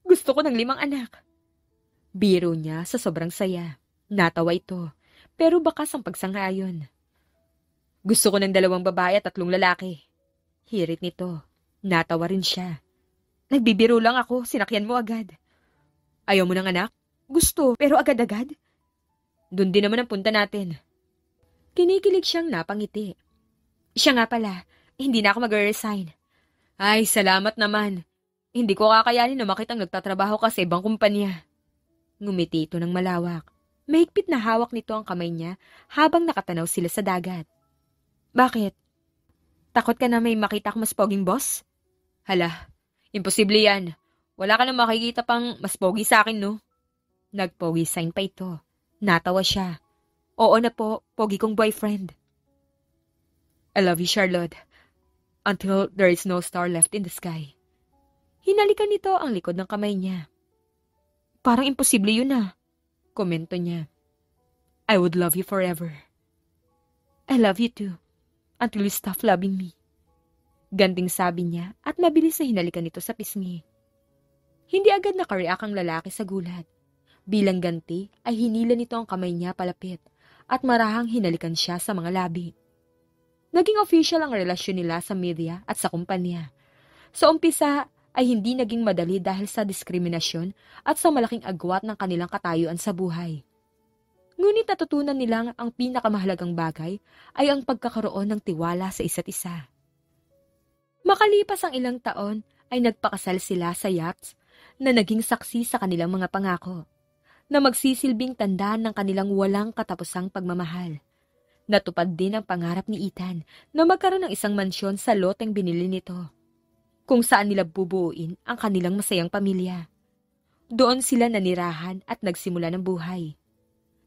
Gusto ko ng 5 anak. Biro niya sa sobrang saya. Natawa ito, pero bakas ang pagsang-ayon. Gusto ko ng 2 babae at 3 lalaki. Hirit nito. Natawa rin siya. Nagbibiro lang ako, sinakyan mo agad. Ayaw mo ng anak? Gusto, pero agad-agad? Doon din naman ang punta natin. Kinikilig siyang napangiti. Siya nga pala, hindi na ako mag-resign. Ay, salamat naman. Hindi ko kakayanin na makitang nagtatrabaho ka sa ibang kumpanya. Ngumiti ito ng malawak. Mahigpit na hawak nito ang kamay niya habang nakatanaw sila sa dagat. Bakit? Takot ka na may makita kang mas poging boss? Hala, imposible yan. Wala ka na makikita pang mas pogi sa akin, no? Nagpogi sign pa ito. Natawa siya. Oo na po, pogi kong boyfriend. I love you, Charlotte. Until there is no star left in the sky. Hinalikan nito ang likod ng kamay niya. Parang imposible yun ah. Komento niya. I would love you forever. I love you too. Until you stop loving me. Ganting sabi niya at mabilis na hinalikan nito sa pisngi. Hindi agad nakareact ang lalaki sa gulat. Bilang ganti ay hinila nito ang kamay niya palapit at marahang hinalikan siya sa mga labi. Naging official ang relasyon nila sa media at sa kumpanya. Sa umpisa ay hindi naging madali dahil sa diskriminasyon at sa malaking agwat ng kanilang katayuan sa buhay. Ngunit natutunan nilang ang pinakamahalagang bagay ay ang pagkakaroon ng tiwala sa isa't isa. Makalipas ang ilang taon ay nagpakasal sila sa yacht na naging saksi sa kanilang mga pangako, na magsisilbing tandaan ng kanilang walang katapusang pagmamahal. Natupad din ang pangarap ni Ethan na magkaroon ng isang mansyon sa loteng binili nito, kung saan nila bubuuin ang kanilang masayang pamilya. Doon sila nanirahan at nagsimula ng buhay.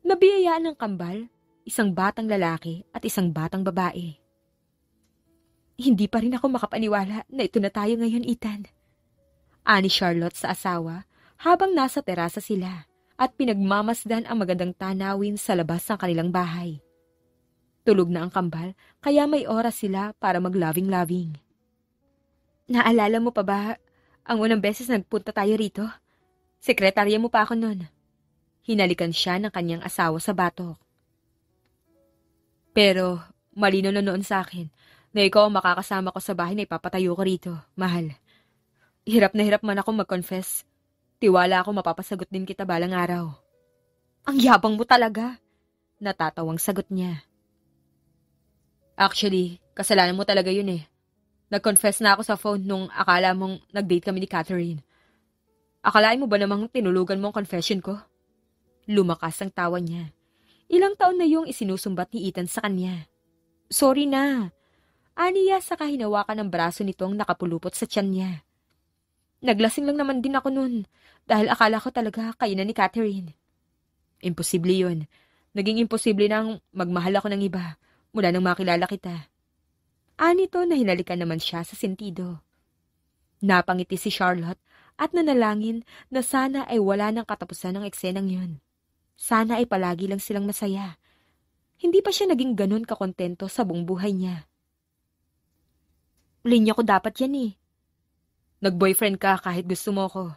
Nabiyayaan ng kambal, isang batang lalaki at isang batang babae. Hindi pa rin ako makapaniwala na ito na tayo ngayon, Ethan. Ani Charlotte sa asawa habang nasa terasa sila at pinagmamasdan ang magandang tanawin sa labas ng kanilang bahay. Tulog na ang kambal kaya may oras sila para mag-loving-loving. Naalala mo pa ba ang unang beses nagpunta tayo rito? Sekretarya mo pa ako nun. Hinalikan siya ng kanyang asawa sa batok. Pero malino na noon sa akin na ikaw ang makakasama ko sa bahay na ipapatayo ko rito, mahal. Hirap na hirap man ako mag-confess. Tiwala ako mapapasagot din kita balang araw. Ang yabang mo talaga. Natatawang sagot niya. Actually, kasalanan mo talaga yun eh. Nag-confess na ako sa phone nung akala mong nag-date kami ni Catherine. Akalain mo ba namang tinulugan mo ang confession ko? Lumakas ang tawa niya. Ilang taon na yung isinusumbat ni Ethan sa kanya. Sorry na. Aniya sa kahinawakan ng braso nitong nakapulupot sa tiyan niya. Naglasing lang naman din ako nun dahil akala ko talaga kayo na ni Catherine. Imposible yun. Naging imposible nang magmahal ako ng iba mula nang makilala kita. Anito na hinalikan naman siya sa sentido. Napangiti si Charlotte at nanalangin na sana ay wala nang katapusan ng eksenang yun. Sana ay palagi lang silang masaya. Hindi pa siya naging ganun kakontento sa buong buhay niya. Linya ko dapat yan eh. Nag-boyfriend ka kahit gusto mo ko.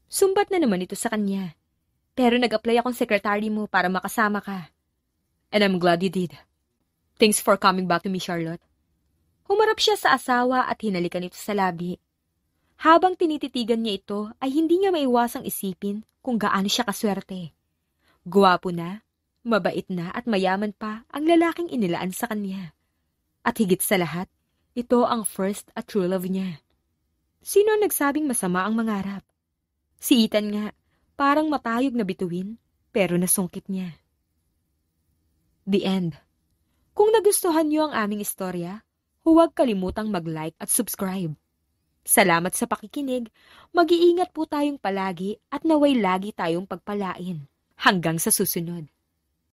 Sumbat na naman ito sa kanya. Pero nag-apply akong secretary mo para makasama ka. And I'm glad you did. Thanks for coming back to me, Charlotte. Humarap siya sa asawa at hinalikan ito sa labi. Habang tinititigan niya ito, ay hindi niya maiwasang isipin kung gaano siya kaswerte. Guwapo na, mabait na at mayaman pa ang lalaking inilaan sa kanya. At higit sa lahat, ito ang first at true love niya. Sino ang nagsabing masama ang mangarap? Si Ethan nga, parang matayog na bituin, pero nasungkit niya. The end. Kung nagustuhan niyo ang aming istorya, huwag kalimutang mag-like at subscribe. Salamat sa pakikinig, mag-iingat po tayong palagi at naway lagi tayong pagpalain. Hanggang sa susunod.